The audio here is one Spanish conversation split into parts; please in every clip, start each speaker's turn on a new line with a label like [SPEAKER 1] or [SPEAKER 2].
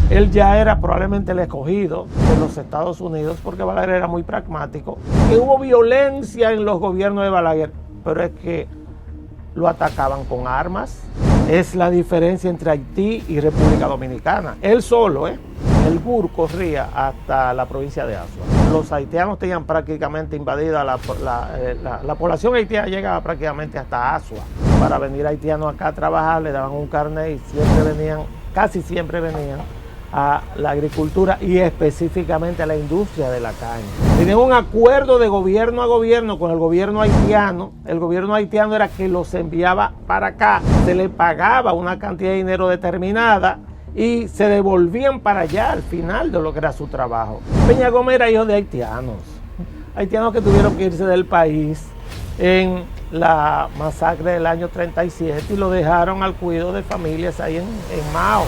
[SPEAKER 1] Él ya era probablemente el escogido de los Estados Unidos porque Balaguer era muy pragmático. Que hubo violencia en los gobiernos de Balaguer, pero es que lo atacaban con armas. Es la diferencia entre Haití y República Dominicana. Él solo, el GUR corría hasta la provincia de Azua. Los haitianos tenían prácticamente invadida la población haitiana, llegaba prácticamente hasta Azua. Para venir haitianos acá a trabajar, le daban un carnet y siempre venían, casi siempre venían a la agricultura y específicamente a la industria de la caña. Tenían un acuerdo de gobierno a gobierno con el gobierno haitiano. El gobierno haitiano era que los enviaba para acá, se les pagaba una cantidad de dinero determinada y se devolvían para allá al final de lo que era su trabajo. Peña Gómez era hijo de haitianos que tuvieron que irse del país en la masacre del año 37 y lo dejaron al cuidado de familias ahí en Mao.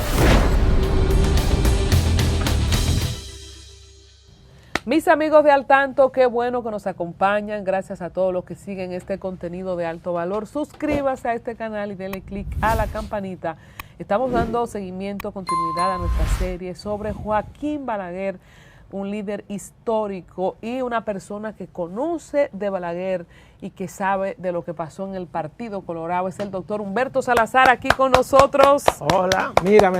[SPEAKER 2] Mis amigos de Al Tanto, qué bueno que nos acompañan. Gracias a todos los que siguen este contenido de alto valor. Suscríbase a este canal y denle clic a la campanita. Estamos dando seguimiento, continuidad a nuestra serie sobre Joaquín Balaguer, un líder histórico y una persona que conoce de Balaguer y que sabe de lo que pasó en el Partido Colorado. Es el doctor Humberto Salazar aquí con nosotros.
[SPEAKER 1] Hola, mírame.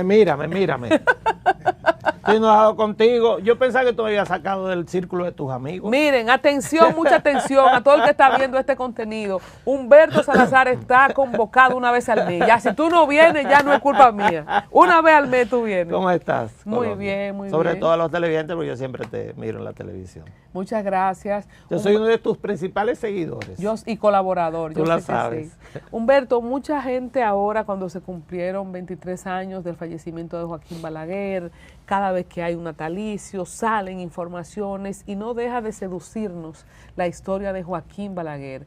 [SPEAKER 1] Estoy enojado contigo. Yo pensaba que tú me habías sacado del círculo de tus amigos.
[SPEAKER 2] Miren, atención, mucha atención a todo el que está viendo este contenido. Humberto Salazar está convocado una vez al mes. Ya si tú no vienes, ya no es culpa mía. Una vez al mes tú vienes.
[SPEAKER 1] ¿Cómo estás?
[SPEAKER 2] Muy bien, muy bien.
[SPEAKER 1] Sobre todo a los televidentes, porque yo siempre te miro en la televisión.
[SPEAKER 2] Muchas gracias.
[SPEAKER 1] Yo soy uno de tus principales seguidores.
[SPEAKER 2] Y colaborador.
[SPEAKER 1] Tú lo sabes.
[SPEAKER 2] Sí. Humberto, mucha gente ahora cuando se cumplieron 23 años del fallecimiento de Joaquín Balaguer, cada vez que hay un natalicio salen informaciones y no deja de seducirnos la historia de Joaquín Balaguer.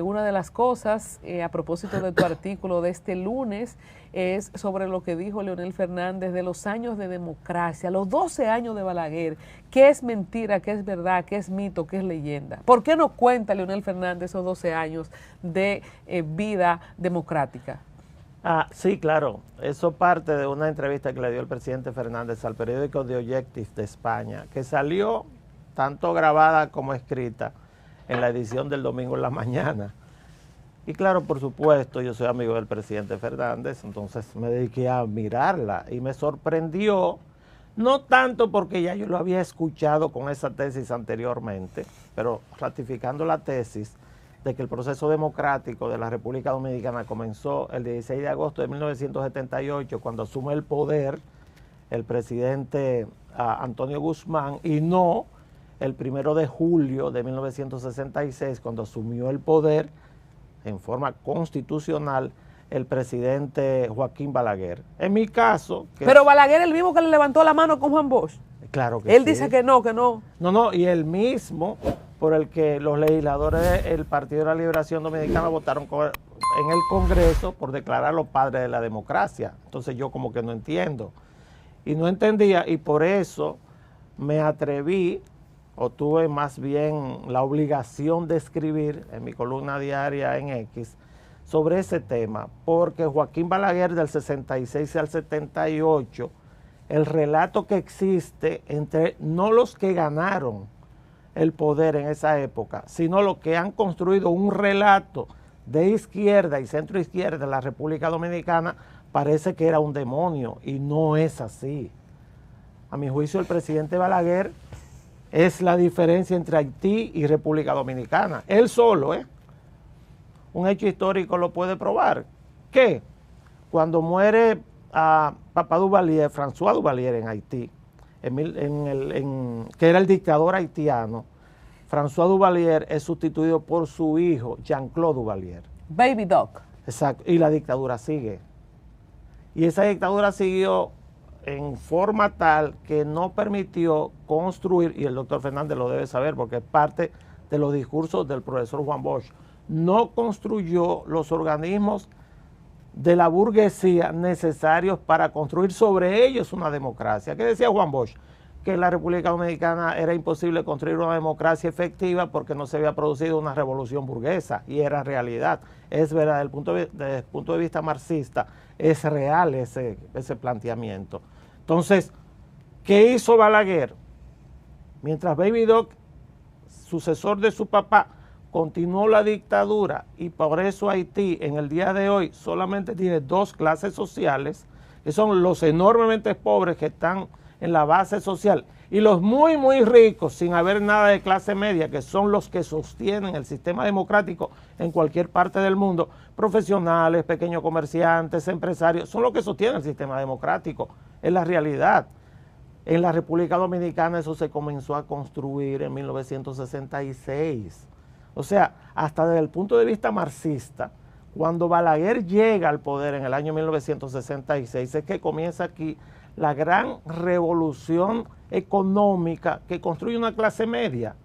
[SPEAKER 2] Una de las cosas, a propósito de tu artículo de este lunes, es sobre lo que dijo Leonel Fernández de los años de democracia, los 12 años de Balaguer. ¿Qué es mentira, qué es verdad, qué es mito, qué es leyenda? ¿Por qué no cuenta Leonel Fernández esos 12 años de vida democrática?
[SPEAKER 1] Sí, claro. Eso parte de una entrevista que le dio el presidente Fernández al periódico The Objective de España, que salió tanto grabada como escrita en la edición del domingo en la mañana. Y claro, por supuesto, yo soy amigo del presidente Fernández, entonces me dediqué a mirarla y me sorprendió, no tanto porque ya yo lo había escuchado con esa tesis anteriormente, pero ratificando la tesis de que el proceso democrático de la República Dominicana comenzó el 16 de agosto de 1978, cuando asume el poder el presidente Antonio Guzmán, y no el 1 de julio de 1966, cuando asumió el poder en forma constitucional el presidente Joaquín Balaguer. En mi caso...
[SPEAKER 2] Pero Balaguer el mismo que le levantó la mano con Juan Bosch.
[SPEAKER 1] Claro que sí.
[SPEAKER 2] Él dice que no.
[SPEAKER 1] No, y el mismo por el que los legisladores del Partido de la Liberación Dominicana votaron en el Congreso por declararlo padre de la democracia. Entonces yo como que no entiendo. Y no entendía, y por eso me atreví, o tuve más bien la obligación de escribir en mi columna diaria en X sobre ese tema, porque Joaquín Balaguer del 66 al 78, el relato que existe entre no los que ganaron el poder en esa época, sino los que han construido un relato de izquierda y centro izquierda en la República Dominicana, parece que era un demonio, y no es así. A mi juicio, el presidente Balaguer es la diferencia entre Haití y República Dominicana. Él solo, un hecho histórico lo puede probar. Que cuando muere Papá Duvalier, François Duvalier en Haití, que era el dictador haitiano, François Duvalier es sustituido por su hijo, Jean-Claude Duvalier.
[SPEAKER 2] Baby Doc.
[SPEAKER 1] Exacto, y la dictadura sigue. Y esa dictadura siguió en forma tal que no permitió construir, y el doctor Fernández lo debe saber porque es parte de los discursos del profesor Juan Bosch, no construyó los organismos de la burguesía necesarios para construir sobre ellos una democracia. ¿Qué decía Juan Bosch? Que en la República Dominicana era imposible construir una democracia efectiva porque no se había producido una revolución burguesa, y era realidad. Es verdad, desde el punto de vista marxista, es real ese planteamiento. Entonces, ¿qué hizo Balaguer? Mientras Baby Doc, sucesor de su papá, continuó la dictadura, y por eso Haití en el día de hoy solamente tiene dos clases sociales, que son los enormemente pobres que están en la base social y los muy muy ricos sin haber nada de clase media, que son los que sostienen el sistema democrático en cualquier parte del mundo. Profesionales, pequeños comerciantes, empresarios, son los que sostienen el sistema democrático, es la realidad. En la República Dominicana eso se comenzó a construir en 1966. O sea, hasta desde el punto de vista marxista, cuando Balaguer llega al poder en el año 1966, es que comienza aquí la gran revolución económica que construye una clase media.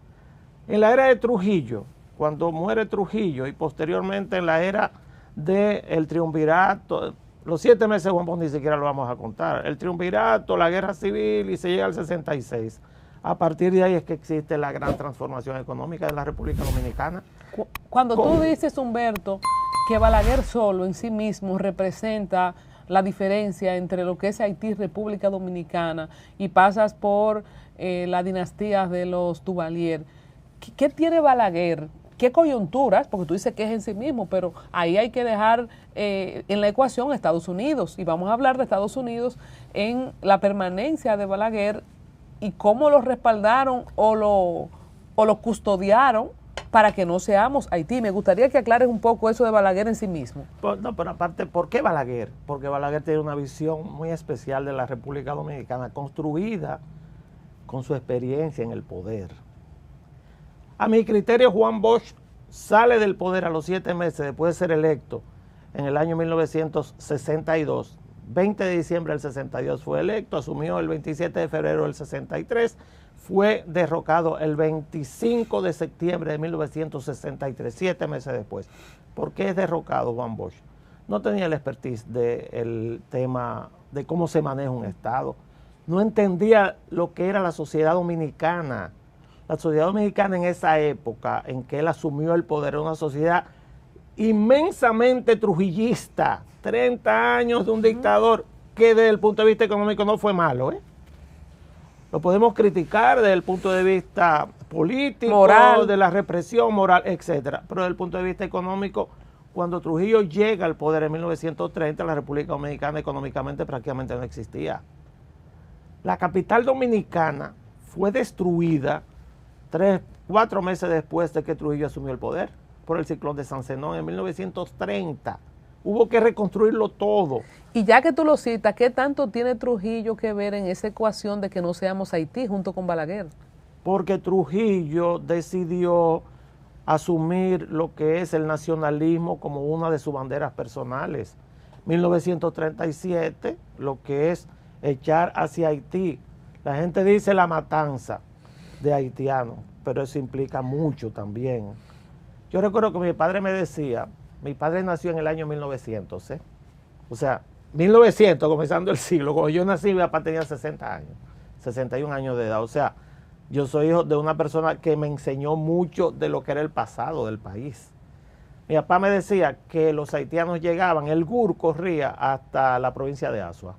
[SPEAKER 1] En la era de Trujillo, cuando muere Trujillo, y posteriormente en la era del triunvirato, los 7 meses de Juan Bosch ni siquiera lo vamos a contar, el triunvirato, la guerra civil, y se llega al 66. A partir de ahí es que existe la gran transformación económica de la República Dominicana.
[SPEAKER 2] Cuando tú dices, Humberto, que Balaguer solo en sí mismo representa la diferencia entre lo que es Haití y República Dominicana, y pasas por la dinastía de los Duvalier, ¿qué tiene Balaguer? ¿Qué coyunturas? Porque tú dices que es en sí mismo, pero ahí hay que dejar en la ecuación a Estados Unidos, y vamos a hablar de Estados Unidos en la permanencia de Balaguer y cómo lo respaldaron o lo custodiaron para que no seamos Haití. Me gustaría que aclares un poco eso de Balaguer en sí mismo.
[SPEAKER 1] No, pero aparte, ¿por qué Balaguer? Porque Balaguer tiene una visión muy especial de la República Dominicana, construida con su experiencia en el poder. A mi criterio, Juan Bosch sale del poder a los 7 meses después de ser electo en el año 1962. 20 de diciembre del 62 fue electo, asumió el 27 de febrero del 63, fue derrocado el 25 de septiembre de 1963, 7 meses después. ¿Por qué es derrocado Juan Bosch? No tenía el expertise del tema de cómo se maneja un Estado, no entendía lo que era la sociedad dominicana. La sociedad dominicana en esa época en que él asumió el poder era una sociedad inmensamente trujillista, 30 años de un dictador que desde el punto de vista económico no fue malo, Lo podemos criticar desde el punto de vista político, moral, de la represión moral, etcétera, pero desde el punto de vista económico, cuando Trujillo llega al poder en 1930, la República Dominicana económicamente prácticamente no existía. La capital dominicana fue destruida 3-4 meses después de que Trujillo asumió el poder, por el ciclón de San Zenón en 1930. Hubo que reconstruirlo todo.
[SPEAKER 2] Y ya que tú lo citas, ¿qué tanto tiene Trujillo que ver en esa ecuación de que no seamos Haití junto con Balaguer?
[SPEAKER 1] Porque Trujillo decidió asumir lo que es el nacionalismo como una de sus banderas personales. 1937, lo que es echar hacia Haití. La gente dice la matanza de haitianos, pero eso implica mucho también. Yo recuerdo que mi padre me decía, mi padre nació en el año 1900, o sea, 1900, comenzando el siglo. Cuando yo nací, mi papá tenía 60 años, 61 años de edad. O sea, yo soy hijo de una persona que me enseñó mucho de lo que era el pasado del país. Mi papá me decía que los haitianos llegaban, el GUR corría hasta la provincia de Azua.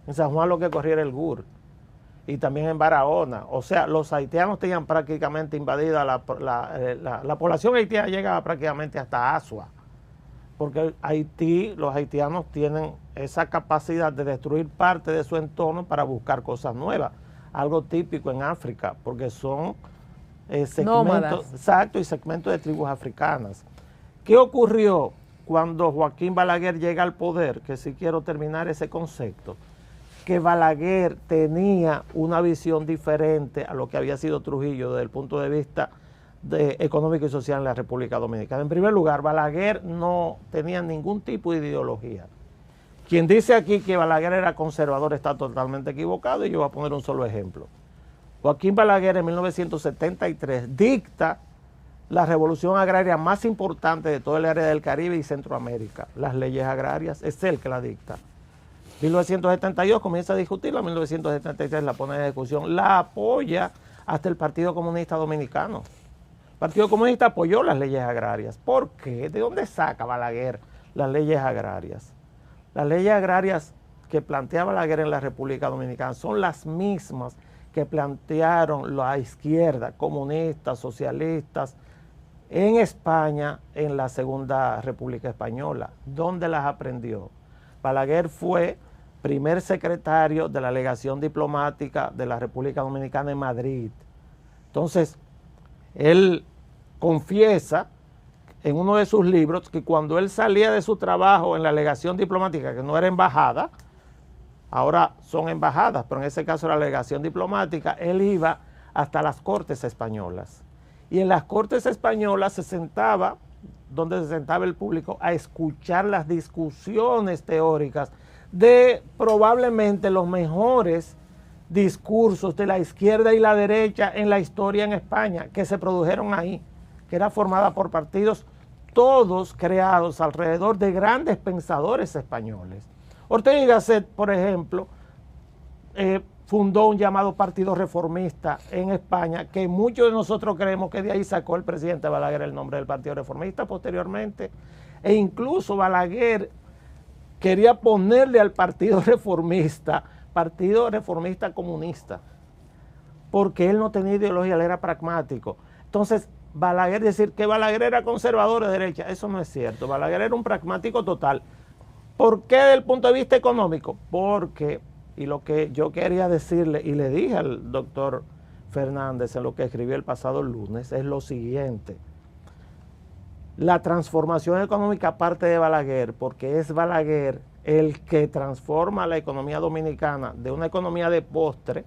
[SPEAKER 1] En San Juan lo que corría era el GUR. Y también en Barahona. O sea, los haitianos tenían prácticamente invadida la población haitiana, llegaba prácticamente hasta Azua. Porque Haití, los haitianos tienen esa capacidad de destruir parte de su entorno para buscar cosas nuevas. Algo típico en África, porque son segmentos, exacto, y segmentos de tribus africanas. ¿Qué ocurrió cuando Joaquín Balaguer llega al poder? Que sí quiero terminar ese concepto. Que Balaguer tenía una visión diferente a lo que había sido Trujillo desde el punto de vista económico y social en la República Dominicana. En primer lugar, Balaguer no tenía ningún tipo de ideología. Quien dice aquí que Balaguer era conservador está totalmente equivocado, y yo voy a poner un solo ejemplo. Joaquín Balaguer en 1973 dicta la revolución agraria más importante de todo el área del Caribe y Centroamérica. Las leyes agrarias, es él que la dicta. 1972 comienza a discutirla, 1973 la pone en ejecución, la apoya hasta el Partido Comunista Dominicano. El Partido Comunista apoyó las leyes agrarias. ¿Por qué? ¿De dónde saca Balaguer las leyes agrarias? Las leyes agrarias que plantea Balaguer en la República Dominicana son las mismas que plantearon la izquierda, comunistas, socialistas, en España, en la Segunda República Española. ¿Dónde las aprendió? Balaguer fue primer secretario de la legación diplomática de la República Dominicana en Madrid. Entonces, él confiesa en uno de sus libros que cuando él salía de su trabajo en la legación diplomática, que no era embajada, ahora son embajadas, pero en ese caso era la legación diplomática, él iba hasta las Cortes Españolas. Y en las Cortes Españolas se sentaba, donde se sentaba el público, a escuchar las discusiones teóricas de probablemente los mejores discursos de la izquierda y la derecha en la historia en España, que se produjeron ahí, que era formada por partidos todos creados alrededor de grandes pensadores españoles. Ortega y Gasset, por ejemplo, fundó un llamado Partido Reformista en España, que muchos de nosotros creemos que de ahí sacó el presidente Balaguer el nombre del Partido Reformista posteriormente, e incluso Balaguer quería ponerle al Partido Reformista Comunista, porque él no tenía ideología, él era pragmático. Entonces, Balaguer, decir que Balaguer era conservador de derecha, eso no es cierto. Balaguer era un pragmático total. ¿Por qué desde el punto de vista económico? Porque, y lo que yo quería decirle, y le dije al doctor Fernández en lo que escribió el pasado lunes, es lo siguiente. La transformación económica parte de Balaguer, porque es Balaguer el que transforma la economía dominicana de una economía de postre,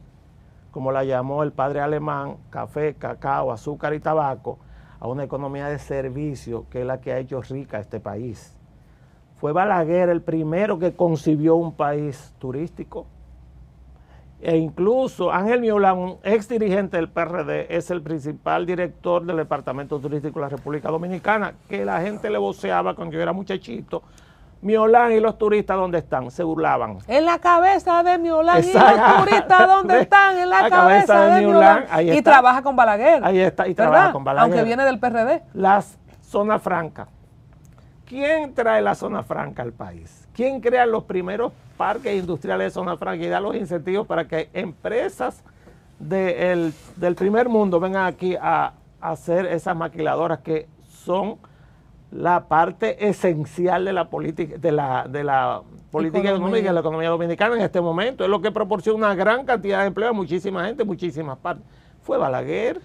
[SPEAKER 1] como la llamó el padre alemán, café, cacao, azúcar y tabaco, a una economía de servicio, que es la que ha hecho rica a este país. Fue Balaguer el primero que concibió un país turístico, e incluso Ángel Miolán, un ex dirigente del PRD, es el principal director del Departamento Turístico de la República Dominicana, que la gente le voceaba cuando yo era muchachito. Miolán y los turistas, ¿dónde están? Se burlaban.
[SPEAKER 2] En la cabeza de Miolán. Y los turistas, ¿dónde están? En la cabeza de Miolán.
[SPEAKER 1] Y
[SPEAKER 2] trabaja con Balaguer.
[SPEAKER 1] Ahí está, y trabaja con Balaguer.
[SPEAKER 2] Aunque viene del PRD.
[SPEAKER 1] Las zonas francas. ¿Quién trae la zona franca al país? ¿Quién crea los primeros parques industriales de zona franca y da los incentivos para que empresas del primer mundo vengan aquí a hacer esas maquiladoras que son la parte esencial de la política, de la política económica de la economía dominicana en este momento? Es lo que proporciona una gran cantidad de empleo a muchísima gente, muchísimas partes. Fue Balaguer.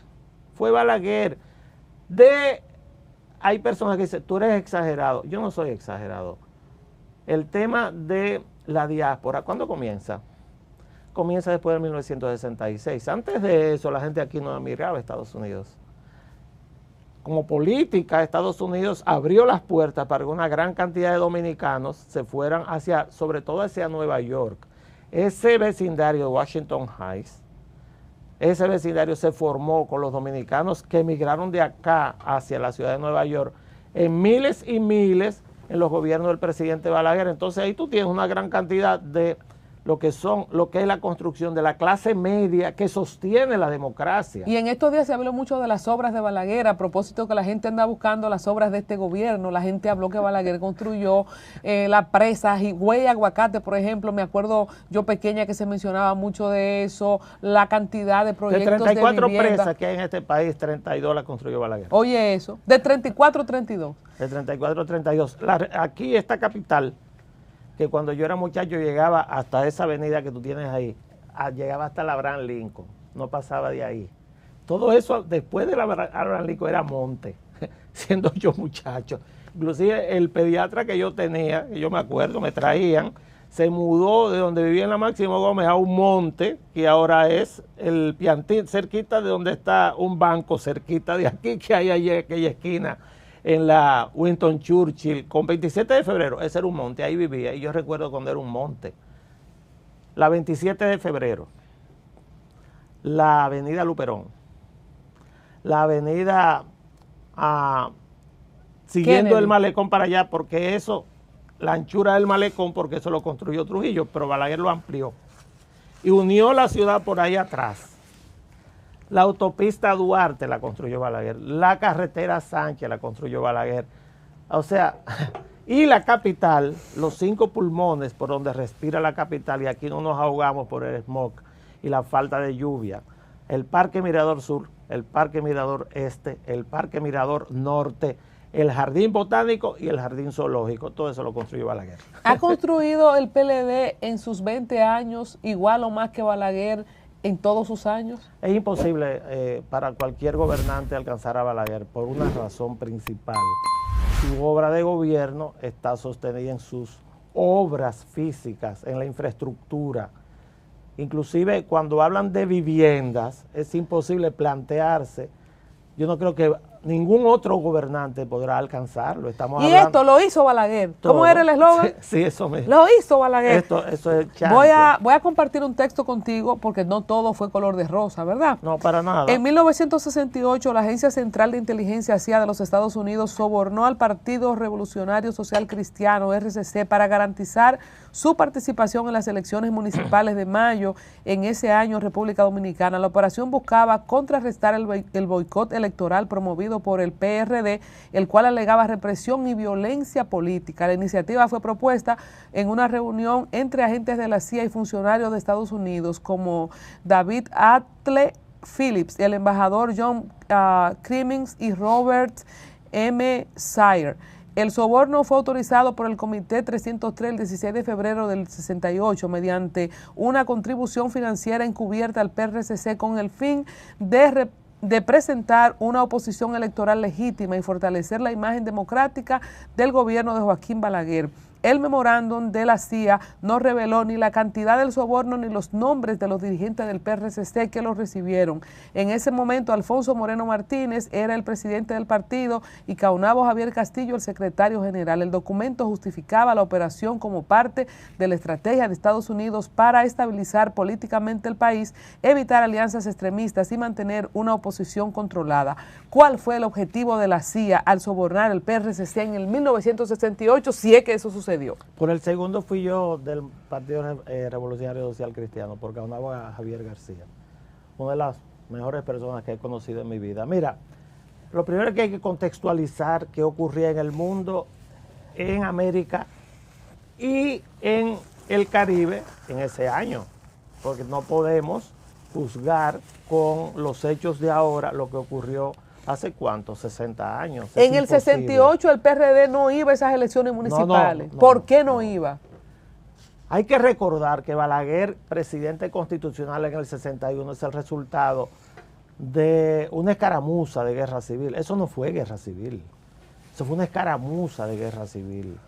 [SPEAKER 1] Hay personas que dicen, tú eres exagerado. Yo no soy exagerado. El tema de la diáspora, ¿cuándo comienza? Comienza después de 1966. Antes de eso, la gente aquí no emigraba a Estados Unidos. Como política, Estados Unidos abrió las puertas para que una gran cantidad de dominicanos se fueran sobre todo hacia Nueva York. Ese vecindario de Washington Heights, ese vecindario se formó con los dominicanos que emigraron de acá hacia la ciudad de Nueva York en miles y miles en los gobiernos del presidente Balaguer. Entonces ahí tú tienes una gran cantidad de lo que es la construcción de la clase media que sostiene la democracia.
[SPEAKER 2] Y en estos días se habló mucho de las obras de Balaguer, a propósito que la gente anda buscando las obras de este gobierno. La gente habló que Balaguer construyó la presa Higüey Aguacate, por ejemplo. Me acuerdo yo pequeña que se mencionaba mucho de eso, la cantidad de proyectos de
[SPEAKER 1] 34
[SPEAKER 2] vivienda.
[SPEAKER 1] presas que hay en este país, 32 las construyó Balaguer.
[SPEAKER 2] Oye eso, de 34 a 32.
[SPEAKER 1] De 34 a 32. Aquí esta capital, que cuando yo era muchacho llegaba hasta esa avenida que tú tienes ahí, llegaba hasta la Abraham Lincoln, no pasaba de ahí. Todo eso después de la Abraham Lincoln era monte, siendo yo muchacho. Inclusive el pediatra que yo tenía, que yo me acuerdo, me traían, se mudó de donde vivía en la Máximo Gómez a un monte, que ahora es el Piantín, cerquita de donde está un banco, cerquita de aquí, que hay allí aquella esquina, en la Winston Churchill, con 27 de febrero, ese era un monte, ahí vivía, y yo recuerdo cuando era un monte. La 27 de febrero, la avenida Luperón, la avenida siguiendo Kennedy, el malecón para allá, porque eso, la anchura del malecón, porque eso lo construyó Trujillo, pero Balaguer lo amplió, y unió la ciudad por ahí atrás. La autopista Duarte la construyó Balaguer, la carretera Sánchez la construyó Balaguer. O sea, Y la capital, los 5 pulmones por donde respira la capital, y aquí no nos ahogamos por el smog y la falta de lluvia, el Parque Mirador Sur, el Parque Mirador Este, el Parque Mirador Norte, el Jardín Botánico y el Jardín Zoológico, todo eso lo construyó Balaguer.
[SPEAKER 2] ¿Ha construido el PLD en sus 20 años igual o más que Balaguer en todos sus años?
[SPEAKER 1] Es imposible para cualquier gobernante alcanzar a Balaguer por una razón principal. Su obra de gobierno está sostenida en sus obras físicas, en la infraestructura. Inclusive cuando hablan de viviendas, es imposible plantearse. Yo no creo que ningún otro gobernante podrá alcanzarlo. Estamos
[SPEAKER 2] y esto lo hizo Balaguer.
[SPEAKER 1] Todo.
[SPEAKER 2] ¿Cómo era el eslogan?
[SPEAKER 1] Sí, eso mismo.
[SPEAKER 2] Lo hizo Balaguer.
[SPEAKER 1] Eso es chance.
[SPEAKER 2] Voy a compartir un texto contigo porque no todo fue color de rosa, ¿verdad?
[SPEAKER 1] No, para nada.
[SPEAKER 2] En 1968, la Agencia Central de Inteligencia CIA de los Estados Unidos sobornó al Partido Revolucionario Social Cristiano, RCC, para garantizar su participación en las elecciones municipales de mayo en ese año en República Dominicana. La operación buscaba contrarrestar el boicot electoral promovido por el PRD, el cual alegaba represión y violencia política. La iniciativa fue propuesta en una reunión entre agentes de la CIA y funcionarios de Estados Unidos como David Atle Phillips, el embajador John Crimmins y Robert M. Sire. El soborno fue autorizado por el Comité 303 el 16 de febrero del 68 mediante una contribución financiera encubierta al PRCC con el fin de presentar una oposición electoral legítima y fortalecer la imagen democrática del gobierno de Joaquín Balaguer. El memorándum de la CIA no reveló ni la cantidad del soborno ni los nombres de los dirigentes del PRCC que lo recibieron. En ese momento, Alfonso Moreno Martínez era el presidente del partido y Caunabo Javier Castillo el secretario general. El documento justificaba la operación como parte de la estrategia de Estados Unidos para estabilizar políticamente el país, evitar alianzas extremistas y mantener una oposición controlada. ¿Cuál fue el objetivo de la CIA al sobornar el PRCC en el 1968, si es que eso sucedió?
[SPEAKER 1] Por el segundo fui yo del Partido Revolucionario Social Cristiano, por Caunabo a Javier García, una de las mejores personas que he conocido en mi vida. Mira, lo primero que hay que contextualizar qué ocurría en el mundo, en América y en el Caribe en ese año, porque no podemos juzgar con los hechos de ahora lo que ocurrió ¿hace cuánto? 60 años.
[SPEAKER 2] En el 68 el PRD no iba a esas elecciones municipales.
[SPEAKER 1] No,
[SPEAKER 2] ¿Por qué no iba?
[SPEAKER 1] Hay que recordar que Balaguer, presidente constitucional en el 61, es el resultado de una escaramuza de guerra civil. Eso no fue guerra civil. Eso fue una escaramuza de guerra civil.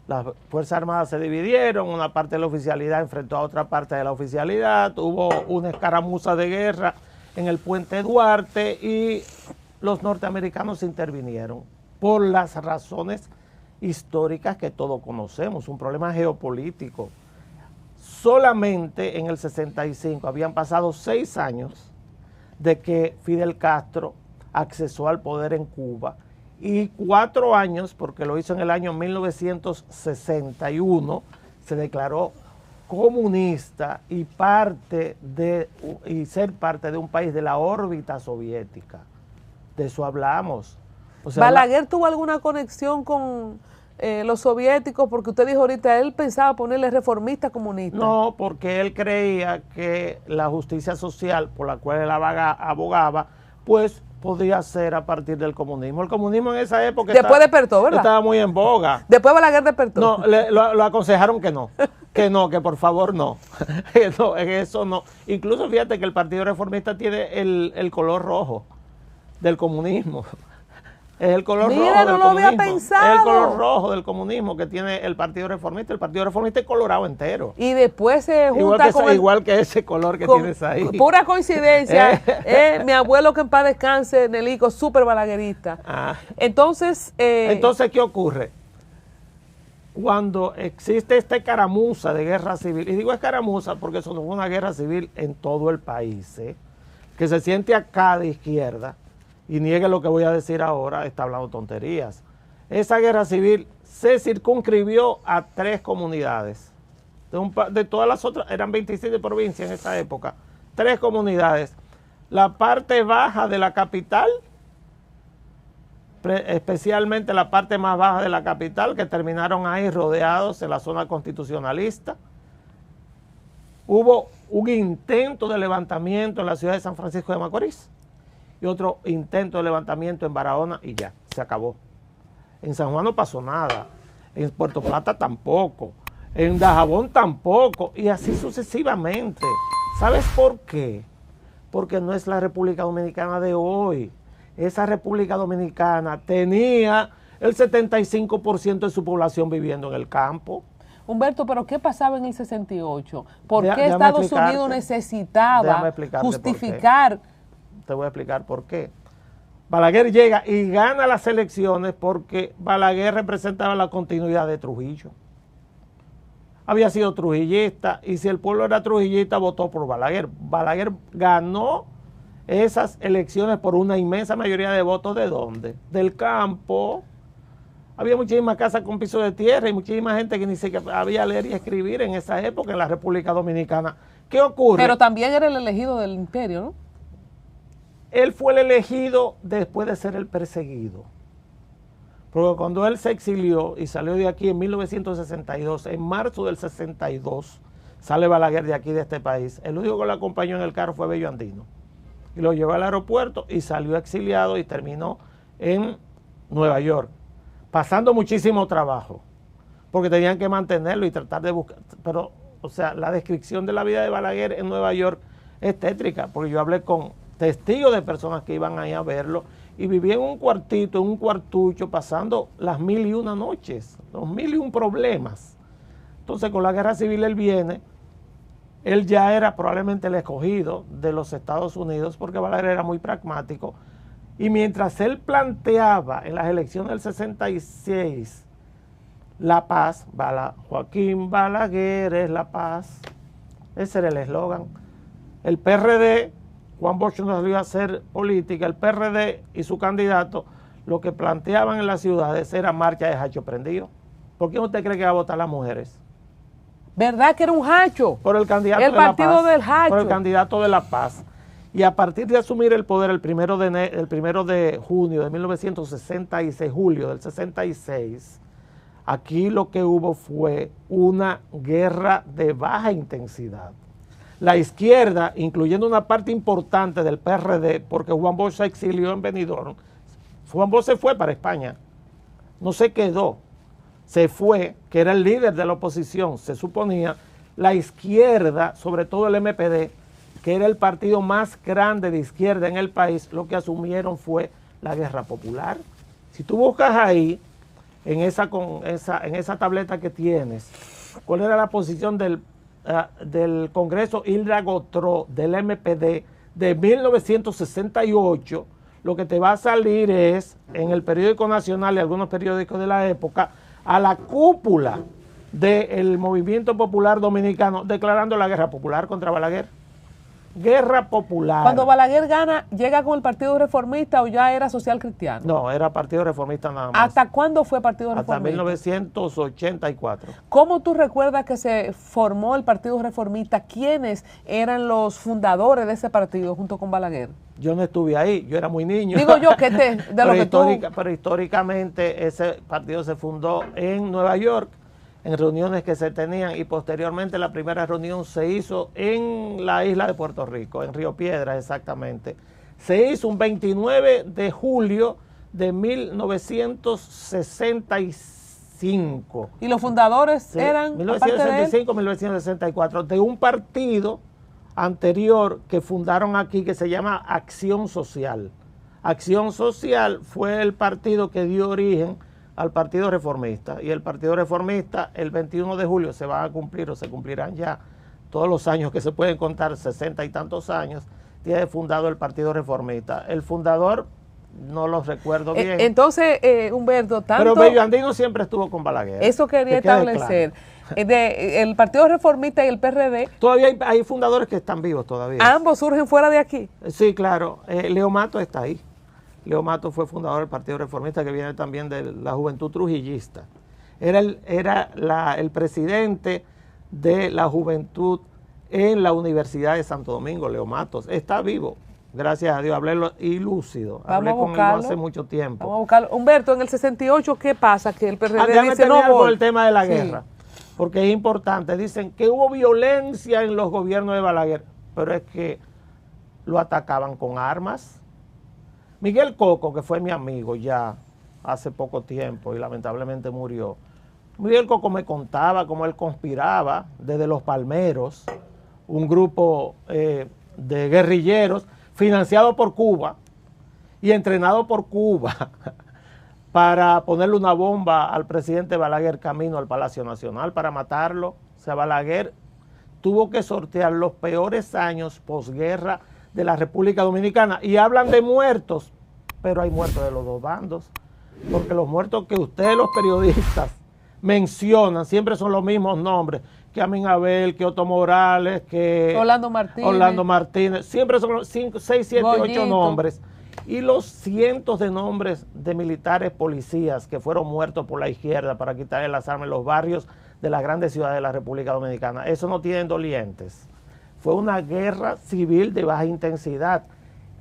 [SPEAKER 1] Las Fuerzas Armadas se dividieron, una parte de la oficialidad enfrentó a otra parte de la oficialidad, hubo una escaramuza de guerra en el Puente Duarte y los norteamericanos intervinieron por las razones históricas que todos conocemos, un problema geopolítico. Solamente en el 65 habían pasado 6 años de que Fidel Castro accesó al poder en Cuba y 4 años, porque lo hizo en el año 1961, se declaró comunista y ser parte de un país de la órbita soviética. De eso hablamos. O sea,
[SPEAKER 2] ¿Balaguer tuvo alguna conexión con los soviéticos? Porque usted dijo ahorita, él pensaba ponerle reformista comunista.
[SPEAKER 1] No, porque él creía que la justicia social por la cual él abogaba, pues podía ser a partir del comunismo. El comunismo en esa época
[SPEAKER 2] despertó, ¿verdad?
[SPEAKER 1] Estaba muy en boga.
[SPEAKER 2] Después Balaguer despertó.
[SPEAKER 1] No, lo aconsejaron que no. Que no, que por favor no. Eso no. Incluso fíjate que el Partido Reformista tiene el color rojo del comunismo. Es el color rojo del comunismo.
[SPEAKER 2] No lo había pensado.
[SPEAKER 1] Es el color rojo del comunismo que tiene el Partido Reformista. El Partido Reformista es colorado entero.
[SPEAKER 2] Y después se junta
[SPEAKER 1] igual que ese color que tienes ahí.
[SPEAKER 2] Pura coincidencia. Mi abuelo, que en paz descanse, Nelico, súper balaguerista. Entonces,
[SPEAKER 1] ¿qué ocurre? Cuando existe esta escaramuza de guerra civil, y digo escaramuza porque eso no fue una guerra civil en todo el país, que se siente acá de izquierda y niegue lo que voy a decir ahora, está hablando tonterías. Esa guerra civil se circunscribió a 3 comunidades. De todas las otras, eran 27 provincias en esa época, 3 comunidades. La parte baja de la capital, especialmente la parte más baja de la capital, que terminaron ahí rodeados en la zona constitucionalista. Hubo un intento de levantamiento en la ciudad de San Francisco de Macorís y otro intento de levantamiento en Barahona y ya, se acabó. En San Juan no pasó nada, en Puerto Plata tampoco, en Dajabón tampoco, y así sucesivamente. ¿Sabes por qué? Porque no es la República Dominicana de hoy. Esa República Dominicana tenía el 75% de su población viviendo en el campo.
[SPEAKER 2] Humberto, pero ¿qué pasaba en el 68? ¿Por qué Estados Unidos necesitaba justificar?
[SPEAKER 1] Te voy a explicar por qué. Balaguer llega y gana las elecciones porque Balaguer representaba la continuidad de Trujillo. Había sido trujillista y si el pueblo era trujillista votó por Balaguer. Balaguer ganó esas elecciones por una inmensa mayoría de votos. ¿De dónde? Del campo. Había muchísimas casas con piso de tierra y muchísima gente que ni siquiera sabía leer y escribir en esa época en la República Dominicana. ¿Qué ocurre?
[SPEAKER 2] Pero también era el elegido del imperio, ¿no?
[SPEAKER 1] Él fue el elegido después de ser el perseguido. Porque cuando él se exilió y salió de aquí en 1962, en marzo del 62, sale Balaguer de aquí, de este país. El único que lo acompañó en el carro fue Bello Andino. Y lo llevó al aeropuerto y salió exiliado y terminó en Nueva York, pasando muchísimo trabajo, porque tenían que mantenerlo y tratar de buscar. Pero, o sea, la descripción de la vida de Balaguer en Nueva York es tétrica, porque yo hablé con testigos de personas que iban ahí a verlo y vivía en un cuartito, en un cuartucho, pasando las 1001 noches, los 1001 problemas. Entonces, con la guerra civil él viene, él ya era probablemente el escogido de los Estados Unidos, porque Balaguer era muy pragmático, y mientras él planteaba en las elecciones del 66 la paz, Joaquín Balaguer es la paz, ese era el eslogan. El PRD, Juan Bosch no salió a hacer política, el PRD y su candidato lo que planteaban en las ciudades era marcha de hacho prendido. ¿Por qué usted cree que va a votar las mujeres?
[SPEAKER 2] ¿Verdad que era un hacho?
[SPEAKER 1] Por el candidato
[SPEAKER 2] el
[SPEAKER 1] de la
[SPEAKER 2] partido
[SPEAKER 1] paz,
[SPEAKER 2] del hacho.
[SPEAKER 1] por el candidato de la paz. Y a partir de asumir el poder el primero de junio de 1966, julio del 66, aquí lo que hubo fue una guerra de baja intensidad. La izquierda, incluyendo una parte importante del PRD, porque Juan Bosch se exilió en Benidorm, Juan Bosch se fue para España, no se quedó, se fue, que era el líder de la oposición, se suponía. La izquierda, sobre todo el MPD, que era el partido más grande de izquierda en el país, lo que asumieron fue la guerra popular. Si tú buscas ahí, en esa tableta que tienes, cuál era la posición del Congreso Hilda Gotró del MPD de 1968, lo que te va a salir es, en el periódico nacional y algunos periódicos de la época, a la cúpula del movimiento popular dominicano declarando la guerra popular contra Balaguer. Guerra popular.
[SPEAKER 2] Cuando Balaguer gana, ¿llega con el Partido Reformista o ya era social cristiano?
[SPEAKER 1] No, era Partido Reformista nada más.
[SPEAKER 2] ¿Hasta cuándo fue Partido Reformista?
[SPEAKER 1] Hasta 1984.
[SPEAKER 2] ¿Cómo tú recuerdas que se formó el Partido Reformista? ¿Quiénes eran los fundadores de ese partido junto con Balaguer?
[SPEAKER 1] Yo no estuve ahí, yo era muy niño.
[SPEAKER 2] Digo yo que
[SPEAKER 1] pero históricamente ese partido se fundó en Nueva York, en reuniones que se tenían, y posteriormente la primera reunión se hizo en la isla de Puerto Rico, en Río Piedras exactamente. Se hizo un 29 de julio de 1965.
[SPEAKER 2] ¿Y los fundadores
[SPEAKER 1] Sí,
[SPEAKER 2] eran?
[SPEAKER 1] 1965-1964, de un partido anterior que fundaron aquí que se llama Acción Social. Acción Social fue el partido que dio origen al Partido Reformista, y el Partido Reformista el 21 de julio se van a cumplir, o se cumplirán ya todos los años que se pueden contar, 60 y tantos años, tiene fundado el Partido Reformista. El fundador no lo recuerdo bien.
[SPEAKER 2] Entonces, Humberto, tanto...
[SPEAKER 1] Pero Bello Andino siempre estuvo con Balaguer.
[SPEAKER 2] Eso quería establecer. Claro. El Partido Reformista y el PRD...
[SPEAKER 1] Todavía hay fundadores que están vivos todavía.
[SPEAKER 2] ¿Ambos surgen fuera de aquí?
[SPEAKER 1] Sí, claro. Leo Mato está ahí. Leo Mato fue fundador del Partido Reformista, que viene también de la Juventud Trujillista. Era el presidente de la Juventud en la Universidad de Santo Domingo, Leo Matos. Está vivo. gracias a Dios, hablé y lúcido.
[SPEAKER 2] Vamos
[SPEAKER 1] Hablé
[SPEAKER 2] a
[SPEAKER 1] con él
[SPEAKER 2] buscarlo.
[SPEAKER 1] hace mucho tiempo.
[SPEAKER 2] Vamos a buscarlo. Humberto, en el 68, ¿qué pasa? Que el PRD
[SPEAKER 1] Déjame
[SPEAKER 2] dice no
[SPEAKER 1] terminar con
[SPEAKER 2] voy.
[SPEAKER 1] el tema de la
[SPEAKER 2] Sí.
[SPEAKER 1] guerra, porque es importante. Dicen que hubo violencia en los gobiernos de Balaguer, pero es que lo atacaban con armas. Miguel Coco, que fue mi amigo ya hace poco tiempo y lamentablemente murió, Miguel Coco me contaba cómo él conspiraba desde Los Palmeros, un grupo de guerrilleros financiado por Cuba y entrenado por Cuba para ponerle una bomba al presidente Balaguer camino al Palacio Nacional para matarlo. O sea, Balaguer tuvo que sortear los peores años posguerra de la República Dominicana. Y hablan de muertos, pero hay muertos de los dos bandos, porque los muertos que ustedes los periodistas mencionan siempre son los mismos nombres, que Amin Abel, que Otto Morales, que
[SPEAKER 2] Orlando Martínez,
[SPEAKER 1] siempre son los 5, 6, 7, 8
[SPEAKER 2] Goyito.
[SPEAKER 1] nombres. Y los cientos de nombres de militares policías que fueron muertos por la izquierda para quitarle las armas en los barrios de las grandes ciudades de la República Dominicana. Eso no tienen dolientes. Fue una guerra civil de baja intensidad.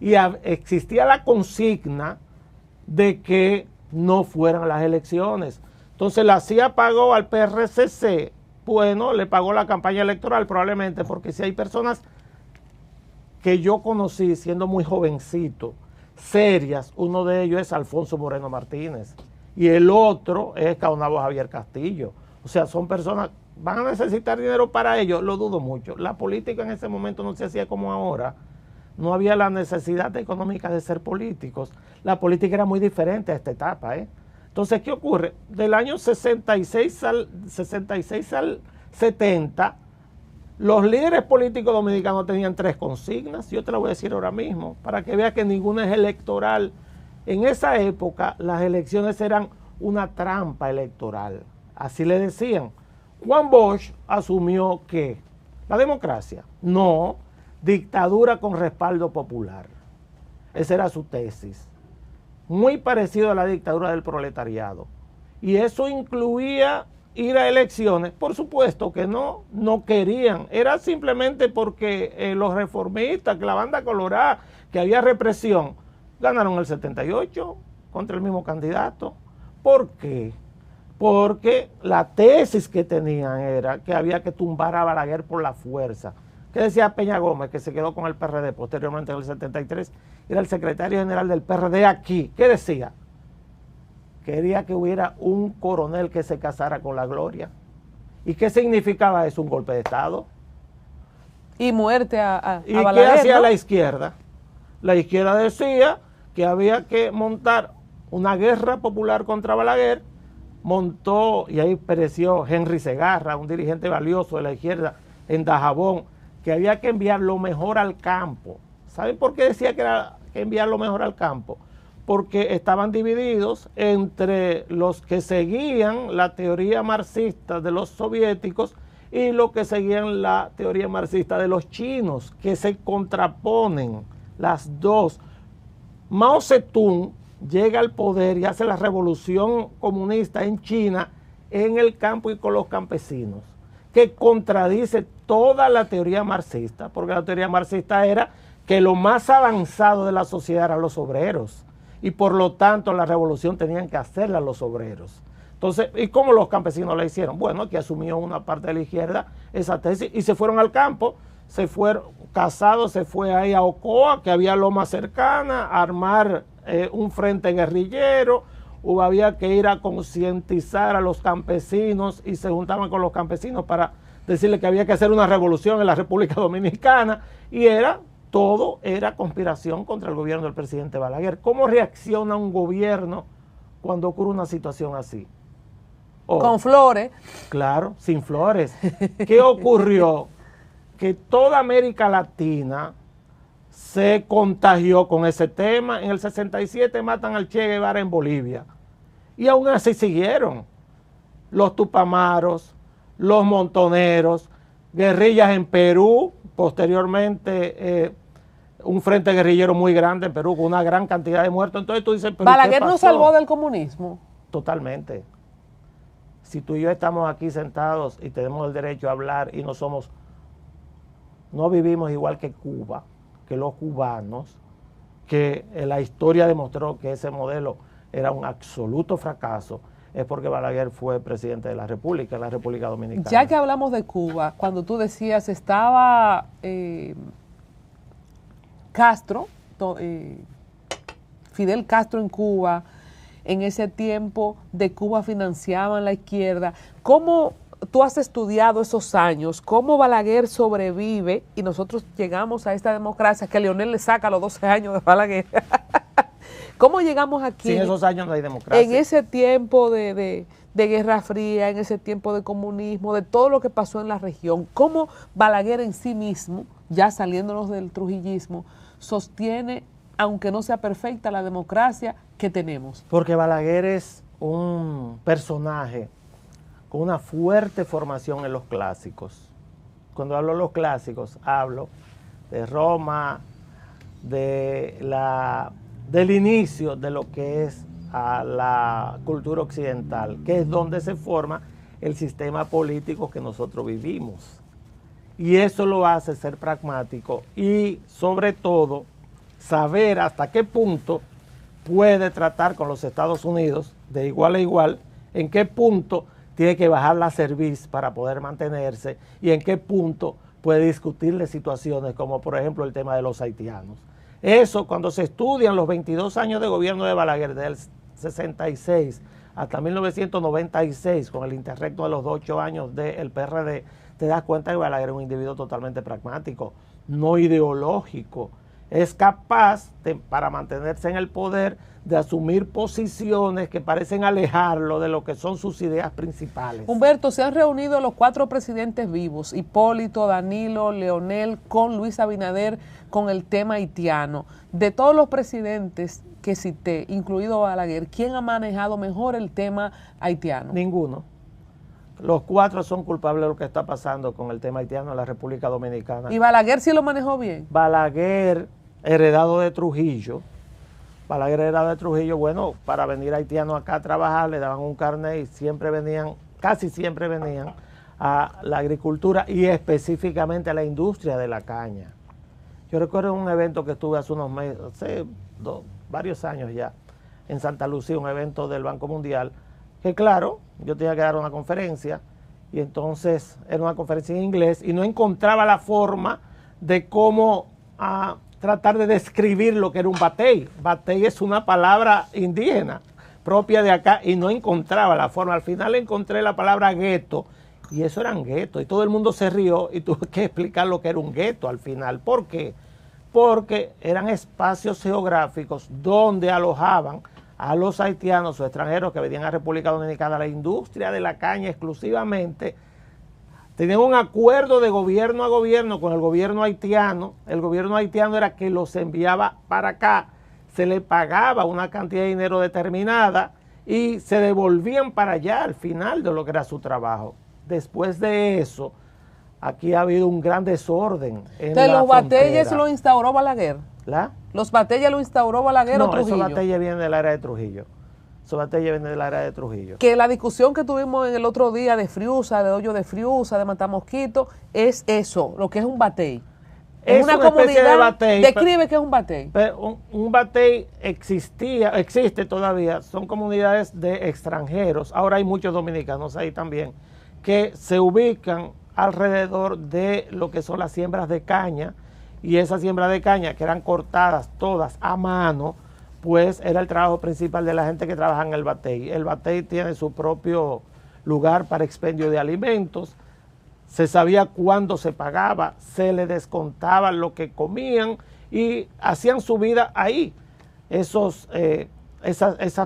[SPEAKER 1] Y existía la consigna de que no fueran las elecciones. Entonces la CIA pagó al PRCC, bueno, le pagó la campaña electoral probablemente, porque si hay personas que yo conocí siendo muy jovencito, serias, uno de ellos es Alfonso Moreno Martínez y el otro es Caonabo Javier Castillo. O sea, son personas, van a necesitar dinero para ellos, lo dudo mucho. La política en ese momento no se hacía como ahora, no había la necesidad económica de ser políticos. La política era muy diferente a esta etapa, ¿eh? Entonces, ¿qué ocurre? Del año 66 al 70, los líderes políticos dominicanos tenían 3 consignas. Yo te la voy a decir ahora mismo, para que veas que ninguna es electoral. En esa época, las elecciones eran una trampa electoral. Así le decían. Juan Bosch asumió que la democracia, no, dictadura con respaldo popular. Esa era su tesis. Muy parecido a la dictadura del proletariado. Y eso incluía ir a elecciones. Por supuesto que no querían. Era simplemente porque los reformistas, que la banda colorada, que había represión, ganaron el 78 contra el mismo candidato. ¿Por qué? Porque la tesis que tenían era que había que tumbar a Balaguer por la fuerza. ¿Qué decía Peña Gómez, que se quedó con el PRD posteriormente en el 73? Era el secretario general del PRD aquí. ¿Qué decía? Quería que hubiera un coronel que se casara con la gloria. ¿Y qué significaba eso? Un golpe de Estado.
[SPEAKER 2] Y muerte a
[SPEAKER 1] ¿Y
[SPEAKER 2] Balaguer,
[SPEAKER 1] qué hacía
[SPEAKER 2] ¿no?
[SPEAKER 1] la izquierda? La izquierda decía que había que montar una guerra popular contra Balaguer. Montó, y ahí pereció Henry Segarra, un dirigente valioso de la izquierda en Dajabón, que había que enviar lo mejor al campo. ¿Saben por qué decía que era que enviar lo mejor al campo? Porque estaban divididos entre los que seguían la teoría marxista de los soviéticos y los que seguían la teoría marxista de los chinos, que se contraponen las dos. Mao Zedong llega al poder y hace la revolución comunista en China, en el campo y con los campesinos, que contradice toda la teoría marxista, porque la teoría marxista era que lo más avanzado de la sociedad eran los obreros, y por lo tanto la revolución tenían que hacerla los obreros. Entonces, ¿y cómo los campesinos la hicieron? Bueno, que asumió una parte de la izquierda esa tesis y se fueron al campo, se fueron casados, se fue ahí a Ocoa, que había loma cercana, a armar un frente guerrillero, había que ir a concientizar a los campesinos y se juntaban con los campesinos para decirle que había que hacer una revolución en la República Dominicana y todo era conspiración contra el gobierno del presidente Balaguer. ¿Cómo reacciona un gobierno cuando ocurre una situación así?
[SPEAKER 2] Con flores.
[SPEAKER 1] Claro, sin flores. ¿Qué ocurrió? Que toda América Latina se contagió con ese tema. En el 67 matan al Che Guevara en Bolivia. Y aún así siguieron. Los tupamaros, los montoneros, guerrillas en Perú, posteriormente un frente guerrillero muy grande en Perú, con una gran cantidad de muertos. Entonces tú dices, ¿pero
[SPEAKER 2] Balaguer
[SPEAKER 1] qué pasó?
[SPEAKER 2] nos salvó del comunismo.
[SPEAKER 1] Totalmente. Si tú y yo estamos aquí sentados y tenemos el derecho a hablar y no vivimos igual que Cuba, que los cubanos, que la historia demostró que ese modelo era un absoluto fracaso, es porque Balaguer fue presidente de la República Dominicana.
[SPEAKER 2] Ya que hablamos de Cuba, cuando tú decías estaba Fidel Castro en Cuba, en ese tiempo de Cuba financiaban la izquierda, ¿cómo tú has estudiado esos años? ¿Cómo Balaguer sobrevive y nosotros llegamos a esta democracia que Leonel le saca a los 12 años de Balaguer? ¿Cómo llegamos aquí?
[SPEAKER 1] Sin esos años no hay democracia.
[SPEAKER 2] En ese tiempo de Guerra Fría, en ese tiempo de comunismo, de todo lo que pasó en la región, ¿cómo Balaguer en sí mismo, ya saliéndonos del trujillismo, sostiene, aunque no sea perfecta, la democracia que tenemos?
[SPEAKER 1] Porque Balaguer es un personaje con una fuerte formación en los clásicos. Cuando hablo de los clásicos, hablo de Roma, del inicio de lo que es a la cultura occidental, que es donde se forma el sistema político que nosotros vivimos. Y eso lo hace ser pragmático y, sobre todo, saber hasta qué punto puede tratar con los Estados Unidos de igual a igual, en qué punto tiene que bajar la cerviz para poder mantenerse y en qué punto puede discutirle situaciones como, por ejemplo, el tema de los haitianos. Eso, cuando se estudian los 22 años de gobierno de Balaguer, del 66 hasta 1996, con el interregno de los 8 años del PRD, te das cuenta que Balaguer es un individuo totalmente pragmático, no ideológico. Es capaz, para mantenerse en el poder, de asumir posiciones que parecen alejarlo de lo que son sus ideas principales.
[SPEAKER 2] Humberto, se han reunido los 4 presidentes vivos, Hipólito, Danilo, Leonel, con Luis Abinader, con el tema haitiano. De todos los presidentes que cité, incluido Balaguer, ¿quién ha manejado mejor el tema haitiano?
[SPEAKER 1] Ninguno. Los 4 son culpables de lo que está pasando con el tema haitiano en la República Dominicana.
[SPEAKER 2] ¿Y Balaguer sí lo manejó bien?
[SPEAKER 1] Balaguer, heredado de Trujillo, bueno, para venir haitianos acá a trabajar, le daban un carnet y casi siempre venían a la agricultura y específicamente a la industria de la caña. Yo recuerdo un evento que estuve hace unos meses, varios años ya, en Santa Lucía, un evento del Banco Mundial, que claro, yo tenía que dar una conferencia, y entonces era una conferencia en inglés, y no encontraba la forma de cómo tratar de describir lo que era un batey. Batey es una palabra indígena, propia de acá, y no encontraba la forma. Al final encontré la palabra gueto, y eso eran guetos, y todo el mundo se rió, y tuve que explicar lo que era un gueto al final. ¿Por qué? Porque eran espacios geográficos donde alojaban a los haitianos o extranjeros que venían a República Dominicana, la industria de la caña exclusivamente. Tenían un acuerdo de gobierno a gobierno con el gobierno haitiano. El gobierno haitiano era que los enviaba para acá, se le pagaba una cantidad de dinero determinada y se devolvían para allá al final de lo que era su trabajo. Después de eso, aquí ha habido un gran desorden en la
[SPEAKER 2] los
[SPEAKER 1] frontera.
[SPEAKER 2] batalles lo instauró Balaguer. ¿Los batalles lo instauró Balaguer o Trujillo?
[SPEAKER 1] No, esos batalles vienen del área de Trujillo.
[SPEAKER 2] Que la discusión que tuvimos en el otro día de Friusa, de Hoyo de Friusa, de Matamosquito, es eso, lo que es un batey.
[SPEAKER 1] Es una comunidad de batey.
[SPEAKER 2] Describe qué es un batey.
[SPEAKER 1] Un batey existe todavía, son comunidades de extranjeros, ahora hay muchos dominicanos ahí también, que se ubican alrededor de lo que son las siembras de caña, y esas siembras de caña que eran cortadas todas a mano, pues era el trabajo principal de la gente que trabaja en el batey. El batey tiene su propio lugar para expendio de alimentos, se sabía cuándo se pagaba, se le descontaba lo que comían y hacían su vida ahí. Esas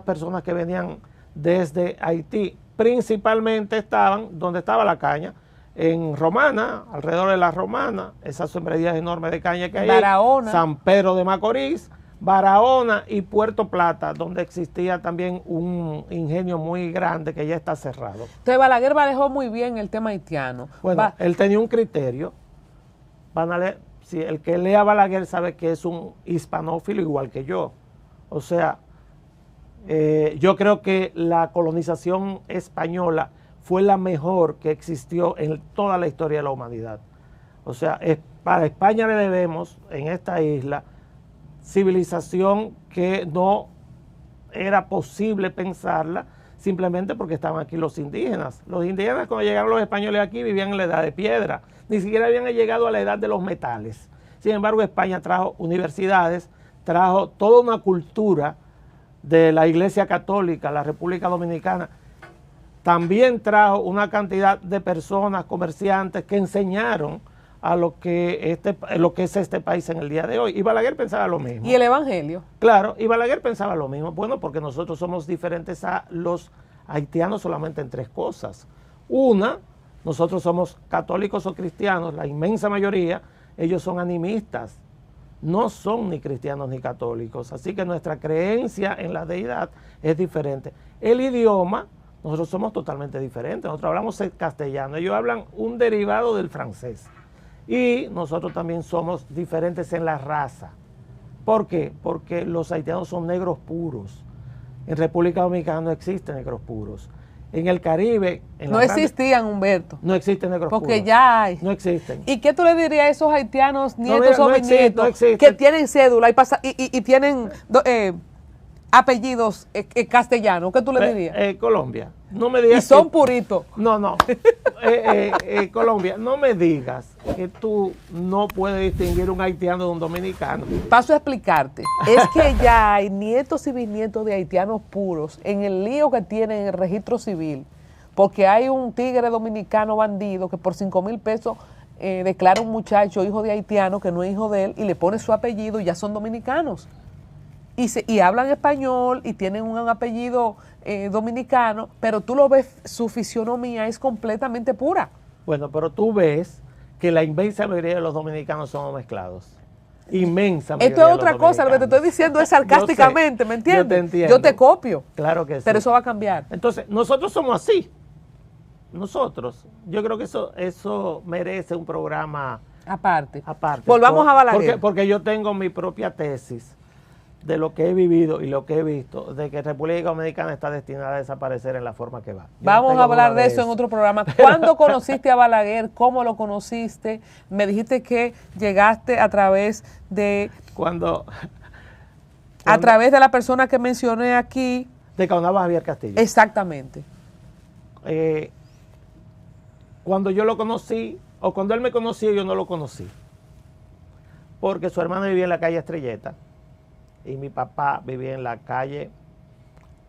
[SPEAKER 1] personas que venían desde Haití principalmente estaban donde estaba la caña, en Romana, alrededor de la Romana, esas sembradías enormes de caña que hay,
[SPEAKER 2] Barahona,
[SPEAKER 1] San Pedro de Macorís, Barahona y Puerto Plata, donde existía también un ingenio muy grande que ya está cerrado.
[SPEAKER 2] Entonces Balaguer manejó muy bien el tema haitiano.
[SPEAKER 1] Bueno, él tenía un criterio. Si el que lea a Balaguer sabe que es un hispanófilo igual que yo. O sea, yo creo que la colonización española fue la mejor que existió en toda la historia de la humanidad. O sea, para España le debemos en esta isla civilización que no era posible pensarla simplemente porque estaban aquí los indígenas. Los indígenas cuando llegaron los españoles aquí vivían en la edad de piedra, ni siquiera habían llegado a la edad de los metales. Sin embargo, España trajo universidades, trajo toda una cultura de la Iglesia Católica, la República Dominicana. También trajo una cantidad de personas, comerciantes, que enseñaron a lo que es este país en el día de hoy. Y Balaguer pensaba lo mismo.
[SPEAKER 2] ¿Y el Evangelio?
[SPEAKER 1] Claro, y Balaguer pensaba lo mismo. Bueno, porque nosotros somos diferentes a los haitianos solamente en 3 cosas. Una, nosotros somos católicos o cristianos, la inmensa mayoría, ellos son animistas, no son ni cristianos ni católicos. Así que nuestra creencia en la deidad es diferente. El idioma, nosotros somos totalmente diferentes. Nosotros hablamos el castellano, ellos hablan un derivado del francés. Y nosotros también somos diferentes en la raza. ¿Por qué? Porque los haitianos son negros puros. En República Dominicana no existen negros puros. En el Caribe...
[SPEAKER 2] No existían, Humberto.
[SPEAKER 1] No existen negros puros.
[SPEAKER 2] Porque ya hay.
[SPEAKER 1] No existen.
[SPEAKER 2] ¿Y qué tú le dirías a esos haitianos, nietos o bisnietos, que tienen cédula y tienen apellidos castellanos? ¿Qué tú le dirías?
[SPEAKER 1] Colombia. No me digas.
[SPEAKER 2] Y son puritos.
[SPEAKER 1] No. Colombia, no me digas que tú no puedes distinguir un haitiano de un dominicano.
[SPEAKER 2] Paso a explicarte. Es que ya hay nietos y bisnietos de haitianos puros en el lío que tienen en el registro civil, porque hay un tigre dominicano bandido que por 5,000 pesos declara un muchacho hijo de haitiano que no es hijo de él y le pone su apellido y ya son dominicanos. Y hablan español y tienen un apellido dominicano, pero tú lo ves, su fisionomía es completamente pura.
[SPEAKER 1] Bueno, pero tú ves que la inmensa mayoría de los dominicanos somos mezclados. Inmensa mayoría.
[SPEAKER 2] Esto es otra cosa, lo que te estoy diciendo es sarcásticamente, ¿me entiendes?
[SPEAKER 1] Yo te entiendo.
[SPEAKER 2] Yo te copio.
[SPEAKER 1] Claro que sí.
[SPEAKER 2] Pero eso va a cambiar.
[SPEAKER 1] Entonces, nosotros somos así. Nosotros. Yo creo que eso merece un programa
[SPEAKER 2] aparte.
[SPEAKER 1] Volvamos
[SPEAKER 2] a Balaguer.
[SPEAKER 1] Porque yo tengo mi propia tesis de lo que he vivido y lo que he visto, de que República Dominicana está destinada a desaparecer en la forma que va.
[SPEAKER 2] Vamos a hablar de eso en otro programa. ¿Cuándo conociste a Balaguer? ¿Cómo lo conociste? Me dijiste que llegaste a través de... A través de la persona que mencioné aquí.
[SPEAKER 1] De Caonaba Javier Castillo.
[SPEAKER 2] Exactamente.
[SPEAKER 1] Cuando yo lo conocí, o cuando él me conoció, yo no lo conocí. Porque su hermano vivía en la calle Estrelleta. Y mi papá vivía en la calle,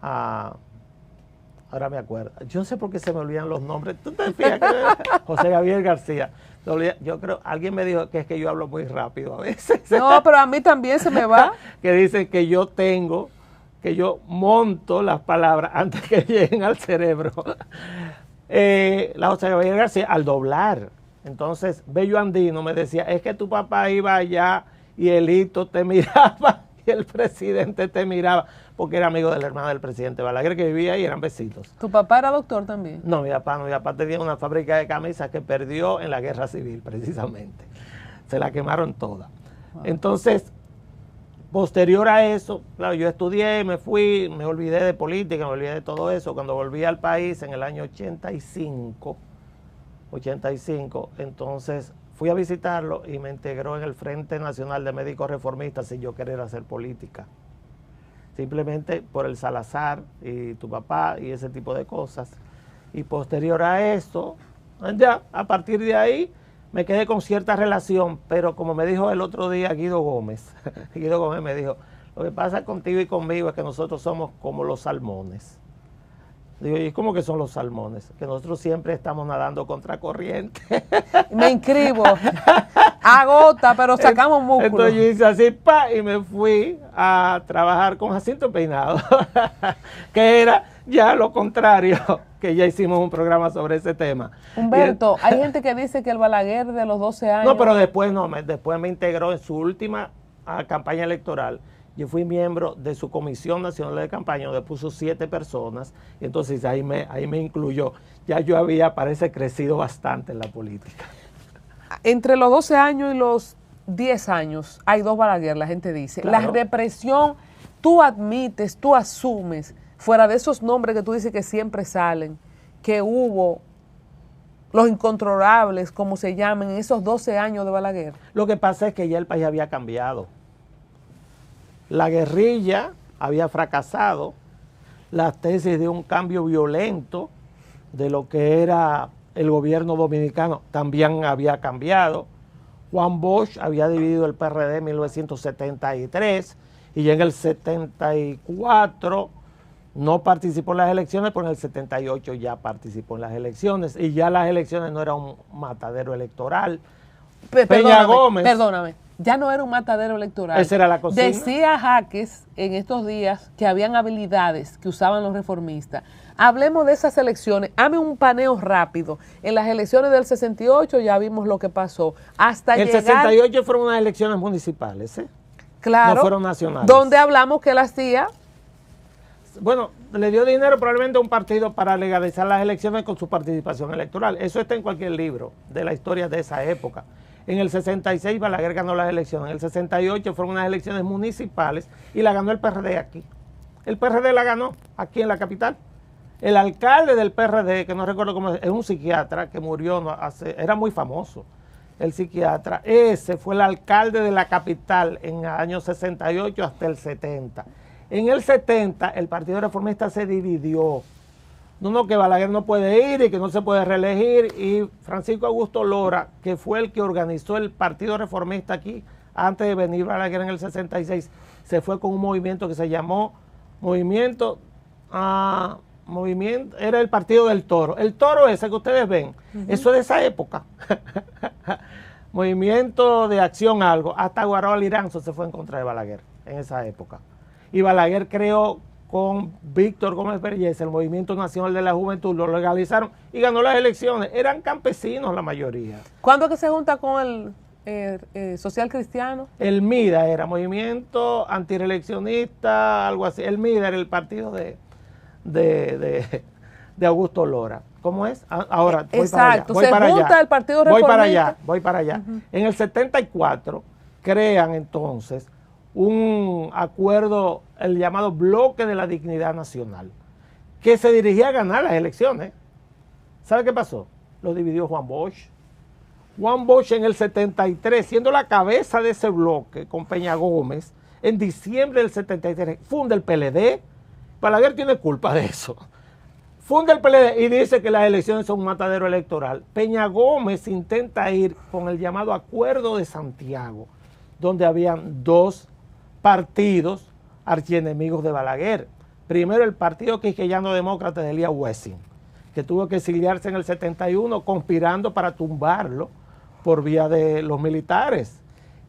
[SPEAKER 1] ahora me acuerdo, yo no sé por qué se me olvidan los nombres, ¿tú te fijas? José Gabriel García, yo creo, alguien me dijo que es que yo hablo muy rápido a veces.
[SPEAKER 2] No, pero a mí también se me va.
[SPEAKER 1] Que dicen que yo monto las palabras antes que lleguen al cerebro. La José Gabriel García, al doblar, entonces Bello Andino me decía, es que tu papá iba allá y el hito te miraba. Y el presidente te miraba, porque era amigo de la hermana del presidente Balaguer, que vivía ahí, eran vecinos.
[SPEAKER 2] ¿Tu papá era doctor también?
[SPEAKER 1] No, mi papá tenía una fábrica de camisas que perdió en la guerra civil, precisamente. Se la quemaron toda. Wow. Entonces, posterior a eso, claro, yo estudié, me fui, me olvidé de política, me olvidé de todo eso. Cuando volví al país en el año 85, entonces fui a visitarlo y me integró en el Frente Nacional de Médicos Reformistas sin yo querer hacer política. Simplemente por el Salazar y tu papá y ese tipo de cosas. Y posterior a eso, ya a partir de ahí me quedé con cierta relación, pero como me dijo el otro día Guido Gómez, Guido Gómez me dijo, lo que pasa contigo y conmigo es que nosotros somos como los salmones. Digo, ¿y cómo que son los salmones? Que nosotros siempre estamos nadando contra corriente.
[SPEAKER 2] Me inscribo. Agota, pero sacamos músculo.
[SPEAKER 1] Entonces yo hice así, y me fui a trabajar con Jacinto Peinado, que era ya lo contrario, que ya hicimos un programa sobre ese tema.
[SPEAKER 2] Humberto, hay gente que dice que el Balaguer de los 12 años...
[SPEAKER 1] No, pero después me integró en su última campaña electoral. Yo fui miembro de su Comisión Nacional de Campaña, donde puso 7 personas, y entonces ahí me incluyó. Ya yo había, parece, crecido bastante en la política.
[SPEAKER 2] Entre los 12 años y los 10 años hay 2 Balaguer, la gente dice. Claro. La represión, tú admites, tú asumes, fuera de esos nombres que tú dices que siempre salen, que hubo los incontrolables, como se llaman, en esos 12 años de Balaguer?
[SPEAKER 1] Lo que pasa es que ya el país había cambiado. La guerrilla había fracasado, las tesis de un cambio violento de lo que era el gobierno dominicano también había cambiado. Juan Bosch había dividido el PRD en 1973 y ya en el 74 no participó en las elecciones, pero en el 78 ya participó en las elecciones y ya las elecciones no era un matadero electoral. Peña Gómez.
[SPEAKER 2] Perdóname, ya no era un matadero electoral.
[SPEAKER 1] Esa era la consigna.
[SPEAKER 2] Decía Jaques en estos días que habían habilidades que usaban los reformistas. Hablemos de esas elecciones. Hame un paneo rápido. En las elecciones del 68 ya vimos lo que pasó. Hasta
[SPEAKER 1] el
[SPEAKER 2] llegar...
[SPEAKER 1] 68 fueron unas elecciones municipales, ¿eh?
[SPEAKER 2] Claro.
[SPEAKER 1] No fueron nacionales.
[SPEAKER 2] Donde hablamos que él hacía...
[SPEAKER 1] Bueno, le dio dinero probablemente a un partido para legalizar las elecciones con su participación electoral. Eso está en cualquier libro de la historia de esa época. En el 66 Balaguer ganó las elecciones. En el 68 fueron unas elecciones municipales y la ganó el PRD aquí. El PRD la ganó aquí en la capital. El alcalde del PRD, que no recuerdo cómo es un psiquiatra que murió era muy famoso, el psiquiatra. Ese fue el alcalde de la capital en el año 68 hasta el 70. En el 70 el Partido Reformista se dividió. No, que Balaguer no puede ir y que no se puede reelegir. Y Francisco Augusto Lora, que fue el que organizó el Partido Reformista aquí, antes de venir Balaguer en el 66, se fue con un movimiento que se llamó Movimiento, era el Partido del Toro. El Toro ese que ustedes ven, eso es de esa época. Movimiento de Acción Algo. Hasta Guaroa Liranzo se fue en contra de Balaguer en esa época. Y Balaguer creó con Víctor Gómez Vergés el Movimiento Nacional de la Juventud, lo legalizaron y ganó las elecciones. Eran campesinos la mayoría.
[SPEAKER 2] ¿Cuándo es que se junta con el Social Cristiano?
[SPEAKER 1] El MIDA era Movimiento Antireeleccionista, algo así. El MIDA era el partido de Augusto Lora. ¿Cómo es? Ahora voy
[SPEAKER 2] exacto,
[SPEAKER 1] para allá.
[SPEAKER 2] se junta el Partido Reformista.
[SPEAKER 1] Voy para allá. En el 74 crean entonces un acuerdo, el llamado Bloque de la Dignidad Nacional, que se dirigía a ganar las elecciones. ¿Sabe qué pasó? Lo dividió Juan Bosch. Juan Bosch en el 73, siendo la cabeza de ese bloque con Peña Gómez, en diciembre del 73, funda el PLD. Balaguer tiene culpa de eso. Funda el PLD y dice que las elecciones son un matadero electoral. Peña Gómez intenta ir con el llamado Acuerdo de Santiago, donde habían dos partidos archienemigos de Balaguer. Primero el Partido Quisqueyano Demócrata de Elías Wessing, que tuvo que exiliarse en el 71 conspirando para tumbarlo por vía de los militares.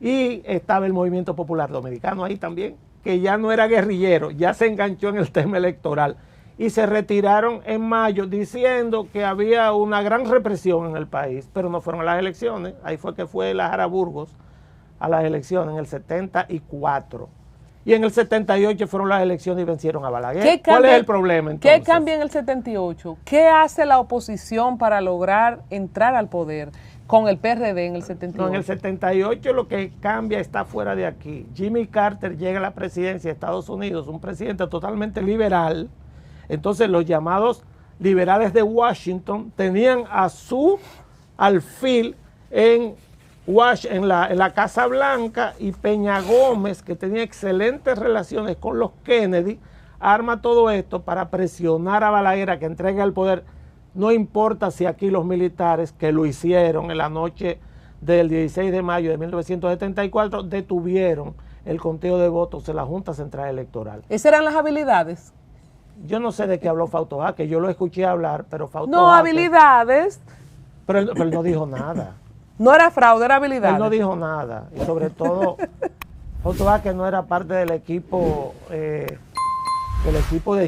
[SPEAKER 1] Y estaba el Movimiento Popular Dominicano ahí también, que ya no era guerrillero, ya se enganchó en el tema electoral. Y se retiraron en mayo diciendo que había una gran represión en el país, pero no fueron a las elecciones. Ahí fue que fue la Jara Burgos a las elecciones en el 74. Y en el 78 fueron las elecciones y vencieron a Balaguer. ¿Cuál es el problema entonces?
[SPEAKER 2] ¿Qué cambia en el 78? ¿Qué hace la oposición para lograr entrar al poder con el PRD en el 78?
[SPEAKER 1] No, en el 78 lo que cambia está fuera de aquí. Jimmy Carter llega a la presidencia de Estados Unidos, un presidente totalmente liberal. Entonces los llamados liberales de Washington tenían a su alfil en la Casa Blanca, y Peña Gómez, que tenía excelentes relaciones con los Kennedy, arma todo esto para presionar a Balaguer a que entregue el poder. No importa si aquí los militares, que lo hicieron en la noche del 16 de mayo de 1974, detuvieron el conteo de votos en la Junta Central Electoral.
[SPEAKER 2] ¿Esas eran las habilidades?
[SPEAKER 1] Yo no sé de qué habló Fausto Jaques, yo lo escuché hablar, pero Fausto
[SPEAKER 2] No,
[SPEAKER 1] Jaques,
[SPEAKER 2] habilidades.
[SPEAKER 1] pero él no dijo nada.
[SPEAKER 2] No era fraude, era habilidad.
[SPEAKER 1] Él no dijo nada. Y sobre todo, Fausto Jaques no era parte del equipo de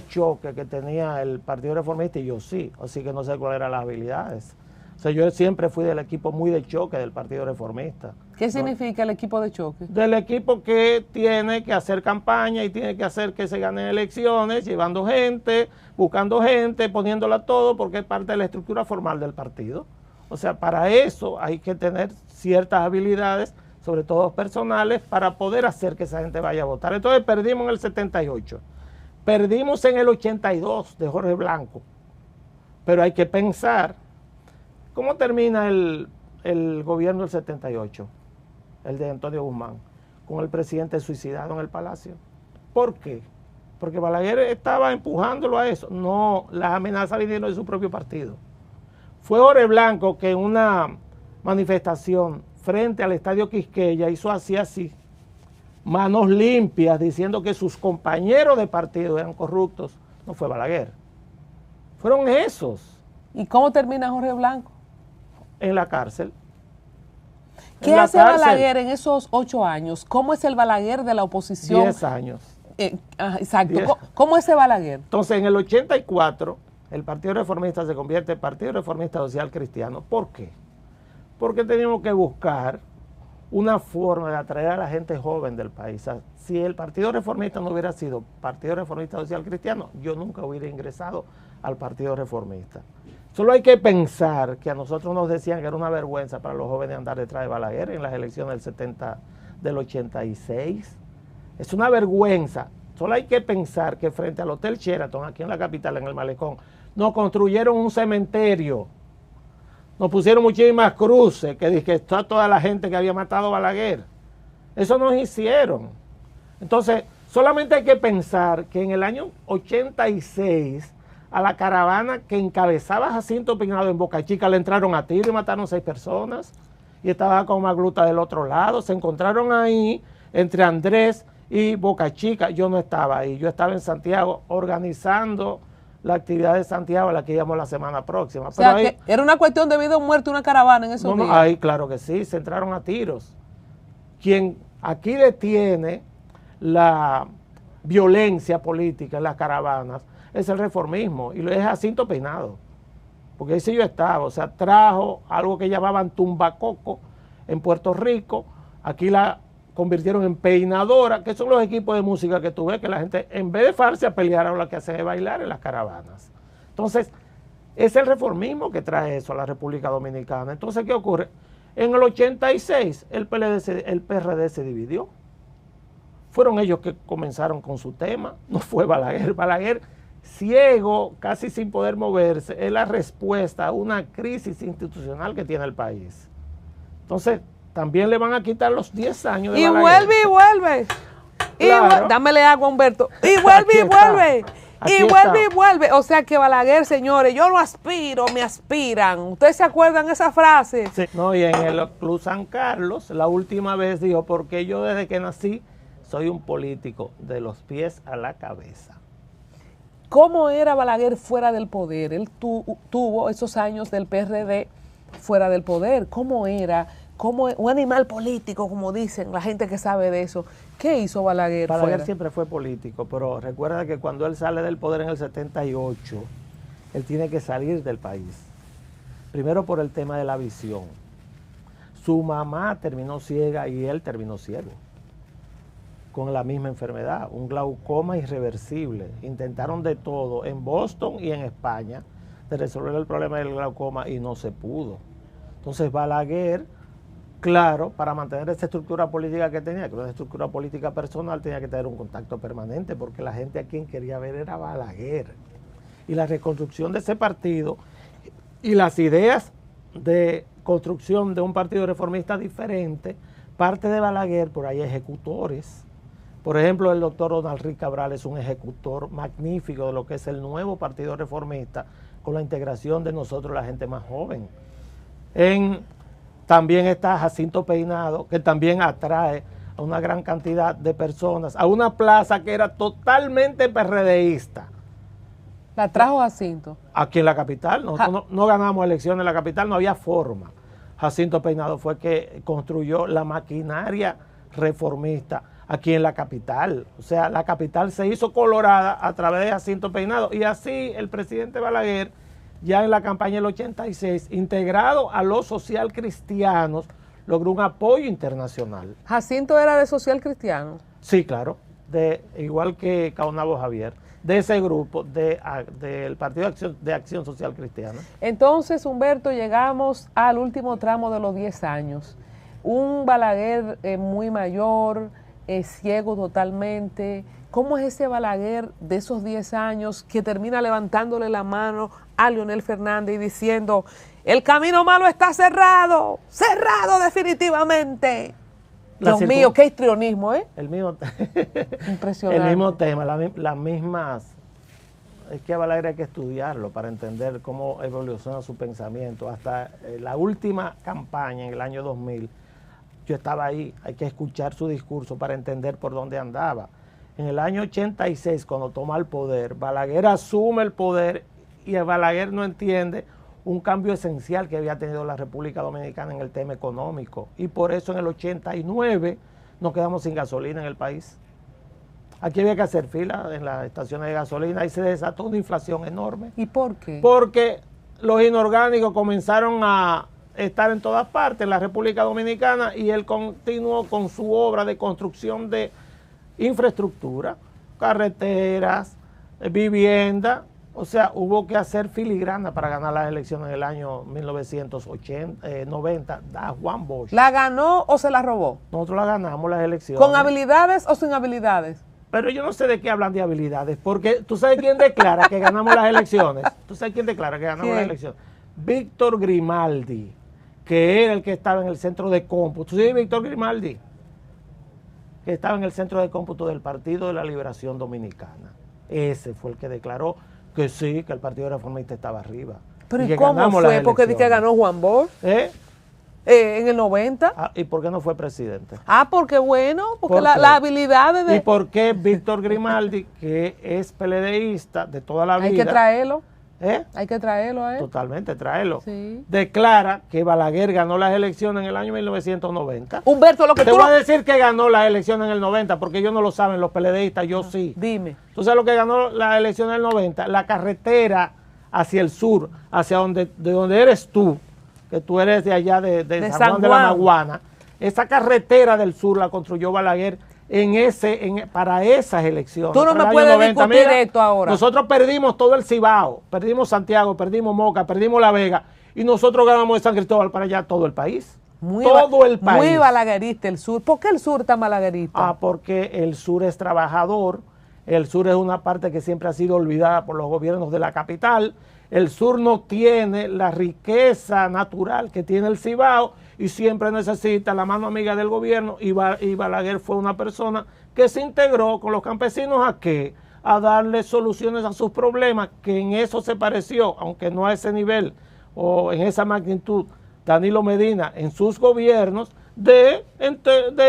[SPEAKER 1] choque que tenía el Partido Reformista, y yo sí. Así que no sé cuáles eran las habilidades. O sea, yo siempre fui del equipo muy de choque del Partido Reformista.
[SPEAKER 2] ¿Qué significa el equipo de choque?
[SPEAKER 1] Del equipo que tiene que hacer campaña y tiene que hacer que se ganen elecciones, llevando gente, buscando gente, poniéndola todo, porque es parte de la estructura formal del partido. O sea, para eso hay que tener ciertas habilidades, sobre todo personales, para poder hacer que esa gente vaya a votar. Entonces perdimos en el 78, perdimos en el 82 de Jorge Blanco, pero hay que pensar ¿Cómo termina el gobierno del 78? El de Antonio Guzmán, con el presidente suicidado en el Palacio. ¿Por qué? Porque Balaguer estaba empujándolo a eso. No, las amenazas vinieron de su propio partido. Fue Jorge Blanco que en una manifestación frente al Estadio Quisqueya hizo así, manos limpias, diciendo que sus compañeros de partido eran corruptos. No fue Balaguer. Fueron esos.
[SPEAKER 2] ¿Y cómo termina Jorge Blanco?
[SPEAKER 1] En la cárcel.
[SPEAKER 2] ¿Qué hace Balaguer en esos 8 años? ¿Cómo es el Balaguer de la oposición?
[SPEAKER 1] 10 años.
[SPEAKER 2] Exacto.
[SPEAKER 1] 10.
[SPEAKER 2] ¿Cómo es ese Balaguer?
[SPEAKER 1] Entonces, en el 84, el Partido Reformista se convierte en Partido Reformista Social Cristiano. ¿Por qué? Porque teníamos que buscar una forma de atraer a la gente joven del país. O sea, si el Partido Reformista no hubiera sido Partido Reformista Social Cristiano, yo nunca hubiera ingresado al Partido Reformista. Solo hay que pensar que a nosotros nos decían que era una vergüenza para los jóvenes andar detrás de Balaguer en las elecciones del 86. Es una vergüenza. Solo hay que pensar que frente al Hotel Sheraton, aquí en la capital, en el Malecón, nos construyeron un cementerio. Nos pusieron muchísimas cruces, que está toda la gente que había matado a Balaguer. Eso nos hicieron. Entonces, solamente hay que pensar que en el año 86, a la caravana que encabezaba Jacinto Peinado en Boca Chica le entraron a tiro y mataron 6 personas. Y estaba con Magluta del otro lado. Se encontraron ahí entre Andrés y Boca Chica. Yo no estaba ahí. Yo estaba en Santiago organizando la actividad de Santiago a la que íbamos la semana próxima.
[SPEAKER 2] O sea,
[SPEAKER 1] pero ahí,
[SPEAKER 2] que era una cuestión de vida o muerte, una caravana en esos días.
[SPEAKER 1] Ahí claro que sí, se entraron a tiros. Quien aquí detiene la violencia política en las caravanas es el reformismo, y lo es Jacinto Peinado, porque ahí sí yo estaba. O sea, trajo algo que llamaban tumbacoco en Puerto Rico, aquí la convirtieron en peinadora, que son los equipos de música que tú ves, que la gente, en vez de farse a pelear, ahora lo que hace es bailar en las caravanas. Entonces, es el reformismo que trae eso a la República Dominicana. Entonces, ¿qué ocurre? En el 86, el PRD se dividió. Fueron ellos que comenzaron con su tema, no fue Balaguer. Balaguer, ciego, casi sin poder moverse, es la respuesta a una crisis institucional que tiene el país. Entonces, también le van a quitar los 10 años de Balaguer.
[SPEAKER 2] Vuelve y vuelve.
[SPEAKER 1] Claro.
[SPEAKER 2] Dámele agua, Humberto. Y vuelve y vuelve.
[SPEAKER 1] Aquí
[SPEAKER 2] Y vuelve
[SPEAKER 1] está.
[SPEAKER 2] y vuelve. O sea que Balaguer, señores, yo lo aspiro, me aspiran. ¿Ustedes se acuerdan esa frase?
[SPEAKER 1] Sí. No, y en el Club San Carlos, la última vez dijo, porque yo desde que nací soy un político de los pies a la cabeza.
[SPEAKER 2] ¿Cómo era Balaguer fuera del poder? Él tuvo esos años del PRD fuera del poder. ¿Cómo era? Como un animal político, como dicen la gente que sabe de eso. ¿Qué hizo Balaguer?
[SPEAKER 1] Balaguer siempre fue político, pero recuerda que cuando él sale del poder en el 78, él tiene que salir del país. Primero por el tema de la visión. Su mamá terminó ciega y él terminó ciego, con la misma enfermedad, un glaucoma irreversible. Intentaron de todo en Boston y en España de resolver el problema del glaucoma y no se pudo. Entonces Balaguer, claro, para mantener esa estructura política que tenía, que era una estructura política personal, tenía que tener un contacto permanente, porque la gente a quien quería ver era Balaguer. Y la reconstrucción de ese partido y las ideas de construcción de un partido reformista diferente, parte de Balaguer, por ahí ejecutores. Por ejemplo, el doctor Donald Rick Cabral es un ejecutor magnífico de lo que es el nuevo partido reformista, con la integración de nosotros, la gente más joven. También está Jacinto Peinado, que también atrae a una gran cantidad de personas, a una plaza que era totalmente PRDista.
[SPEAKER 2] La trajo Jacinto.
[SPEAKER 1] Aquí en la capital, nosotros no ganamos elecciones en la capital, no había forma. Jacinto Peinado fue que construyó la maquinaria reformista aquí en la capital. O sea, la capital se hizo colorada a través de Jacinto Peinado. Y así el presidente Balaguer, ya en la campaña del 86, integrado a los social cristianos, logró un apoyo internacional.
[SPEAKER 2] ¿Jacinto era de social cristiano?
[SPEAKER 1] Sí, claro, igual que Caonabo Javier, de ese grupo, del Partido de Acción Social Cristiana.
[SPEAKER 2] Entonces, Humberto, llegamos al último tramo de los 10 años. Un Balaguer muy mayor, ciego totalmente. ¿Cómo es ese Balaguer de esos 10 años que termina levantándole la mano a Leonel Fernández y diciendo, el camino malo está cerrado, cerrado definitivamente. Dios mío, qué histrionismo, ¿eh?
[SPEAKER 1] El mismo
[SPEAKER 2] impresionante.
[SPEAKER 1] El mismo tema, las mismas. Es que a Balaguer hay que estudiarlo para entender cómo evoluciona su pensamiento. Hasta la última campaña en el año 2000, yo estaba ahí, hay que escuchar su discurso para entender por dónde andaba. En el año 86, cuando toma el poder, Balaguer asume el poder y Balaguer no entiende un cambio esencial que había tenido la República Dominicana en el tema económico. Y por eso en el 89 nos quedamos sin gasolina en el país. Aquí había que hacer fila en las estaciones de gasolina y se desató una inflación enorme.
[SPEAKER 2] ¿Y por qué?
[SPEAKER 1] Porque los inorgánicos comenzaron a estar en todas partes en la República Dominicana y él continuó con su obra de construcción de infraestructura, carreteras, vivienda. O sea, hubo que hacer filigrana para ganar las elecciones en el año 1990 a Juan Bosch.
[SPEAKER 2] ¿La ganó o se la robó?
[SPEAKER 1] Nosotros la ganamos las elecciones.
[SPEAKER 2] ¿Con habilidades o sin habilidades?
[SPEAKER 1] Pero yo no sé de qué hablan de habilidades, porque tú sabes quién declara que ganamos las elecciones. ¿Tú sabes quién declara que ganamos las elecciones? Víctor Grimaldi, que era el que estaba en el centro de cómputo. ¿Tú sabes Víctor Grimaldi? Que estaba en el centro de cómputo del Partido de la Liberación Dominicana. Ese fue el que declaró que sí, que el Partido Reformista estaba arriba.
[SPEAKER 2] ¿Pero y cómo fue? Porque di que ganó Juan Bosch. En el 90.
[SPEAKER 1] ¿Y por qué no fue presidente?
[SPEAKER 2] Porque bueno, porque las habilidades de...
[SPEAKER 1] ¿Y por qué Víctor Grimaldi, que es PLDista de toda la vida...
[SPEAKER 2] Hay que traerlo.
[SPEAKER 1] Hay
[SPEAKER 2] que traerlo a él.
[SPEAKER 1] Totalmente, traerlo.
[SPEAKER 2] Sí.
[SPEAKER 1] Declara que Balaguer ganó las elecciones en el año 1990.
[SPEAKER 2] Humberto, lo que
[SPEAKER 1] te voy a decir que ganó las elecciones en el 90, porque ellos no lo saben, los PLDistas, yo sí.
[SPEAKER 2] Dime.
[SPEAKER 1] ¿Tú sabes lo que ganó las elecciones en el 90? La carretera hacia el sur, hacia de donde eres tú, que tú eres de allá de San Juan de la Maguana. Esa carretera del sur la construyó Balaguer para esas elecciones.
[SPEAKER 2] Tú no me puedes discutir esto ahora.
[SPEAKER 1] Nosotros perdimos todo el Cibao, perdimos Santiago, perdimos Moca, perdimos La Vega, y nosotros ganamos de San Cristóbal para allá todo el país. Todo el país.
[SPEAKER 2] Muy balaguerista el sur. ¿Por qué el sur está balaguerista?
[SPEAKER 1] Porque el sur es trabajador, el sur es una parte que siempre ha sido olvidada por los gobiernos de la capital. El sur no tiene la riqueza natural que tiene el Cibao y siempre necesita la mano amiga del gobierno, y Balaguer fue una persona que se integró con los campesinos ¿a qué? A darle soluciones a sus problemas, que en eso se pareció, aunque no a ese nivel o en esa magnitud, Danilo Medina en sus gobiernos, de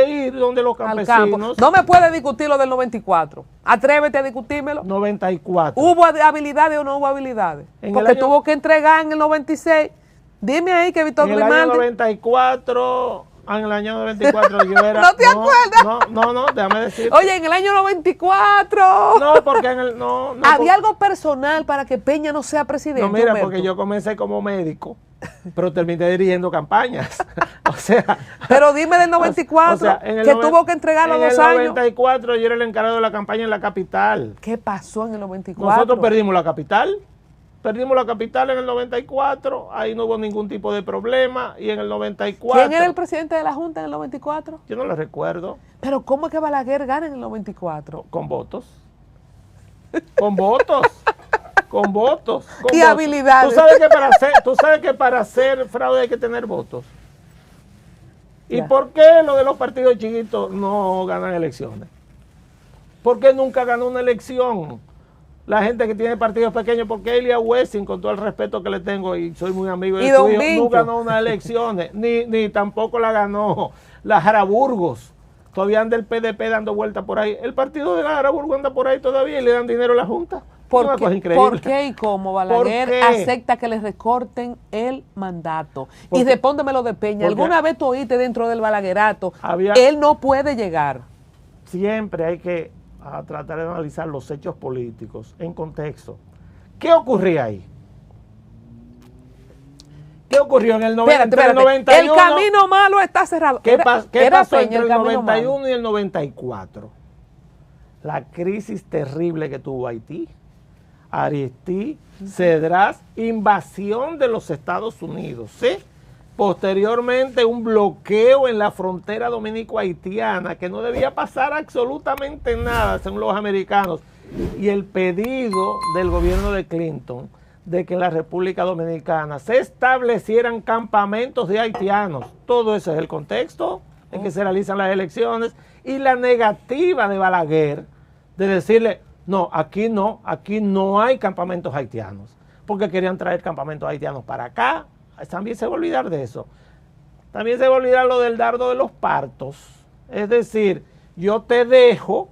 [SPEAKER 1] ir donde los campesinos.
[SPEAKER 2] No me puede discutir lo del 94. Atrévete a discutírmelo.
[SPEAKER 1] 94.
[SPEAKER 2] ¿Hubo habilidades o no hubo habilidades? Porque tuvo que entregar en el 96. Dime ahí que Víctor Grimaldi.
[SPEAKER 1] En el año 94, en el año 94 yo era...
[SPEAKER 2] ¿No te acuerdas?
[SPEAKER 1] No, déjame decir.
[SPEAKER 2] Oye, en el año 94.
[SPEAKER 1] No, porque
[SPEAKER 2] había algo personal para que Peña no sea presidente.
[SPEAKER 1] No, mira, porque yo comencé como médico, pero terminé dirigiendo campañas. O sea...
[SPEAKER 2] Pero dime del 94, que tuvo que entregar los 2 años.
[SPEAKER 1] En el 94 yo era el encargado de la campaña en la capital.
[SPEAKER 2] ¿Qué pasó en el 94?
[SPEAKER 1] Nosotros perdimos la capital. Perdimos la capital en el 94, ahí no hubo ningún tipo de problema, y en el 94...
[SPEAKER 2] ¿Quién era el presidente de la Junta en el 94?
[SPEAKER 1] Yo no lo recuerdo.
[SPEAKER 2] ¿Pero cómo es que Balaguer gana en el 94?
[SPEAKER 1] Con votos. Con votos. Con votos.
[SPEAKER 2] ¿Qué habilidades?
[SPEAKER 1] ¿Tú sabes que para hacer fraude hay que tener votos? ¿Y por qué lo de los partidos chiquitos no ganan elecciones? ¿Por qué nunca ganó una elección la gente que tiene partidos pequeños? Porque Elia Wessing, con todo el respeto que le tengo y soy muy amigo de su hijo, no ganó unas elecciones, ni tampoco la ganó la Jara Burgos. Todavía anda el PDP dando vueltas por ahí. El partido de la Jara Burgos anda por ahí todavía y le dan dinero a la Junta.
[SPEAKER 2] ¿Por qué y cómo Balaguer acepta que le recorten el mandato? Y respóndemelo de Peña. ¿Alguna vez tú oíste dentro del balaguerato? Él no puede llegar.
[SPEAKER 1] Siempre hay que tratar de analizar los hechos políticos en contexto. ¿Qué ocurría ahí? ¿Qué ocurrió en el 91?
[SPEAKER 2] El camino malo está cerrado.
[SPEAKER 1] ¿Qué pasó entre el 91 y el 94? La crisis terrible que tuvo Haití, Aristí, Cedras, invasión de los Estados Unidos, ¿sí? Posteriormente un bloqueo en la frontera dominico-haitiana que no debía pasar absolutamente nada según los americanos, y el pedido del gobierno de Clinton de que en la República Dominicana se establecieran campamentos de haitianos. Todo ese es el contexto en que se realizan las elecciones y la negativa de Balaguer de decirle, no hay campamentos haitianos, porque querían traer campamentos haitianos para acá. También se va a olvidar de eso. También se va a olvidar lo del dardo de los partos. Es decir, yo te dejo,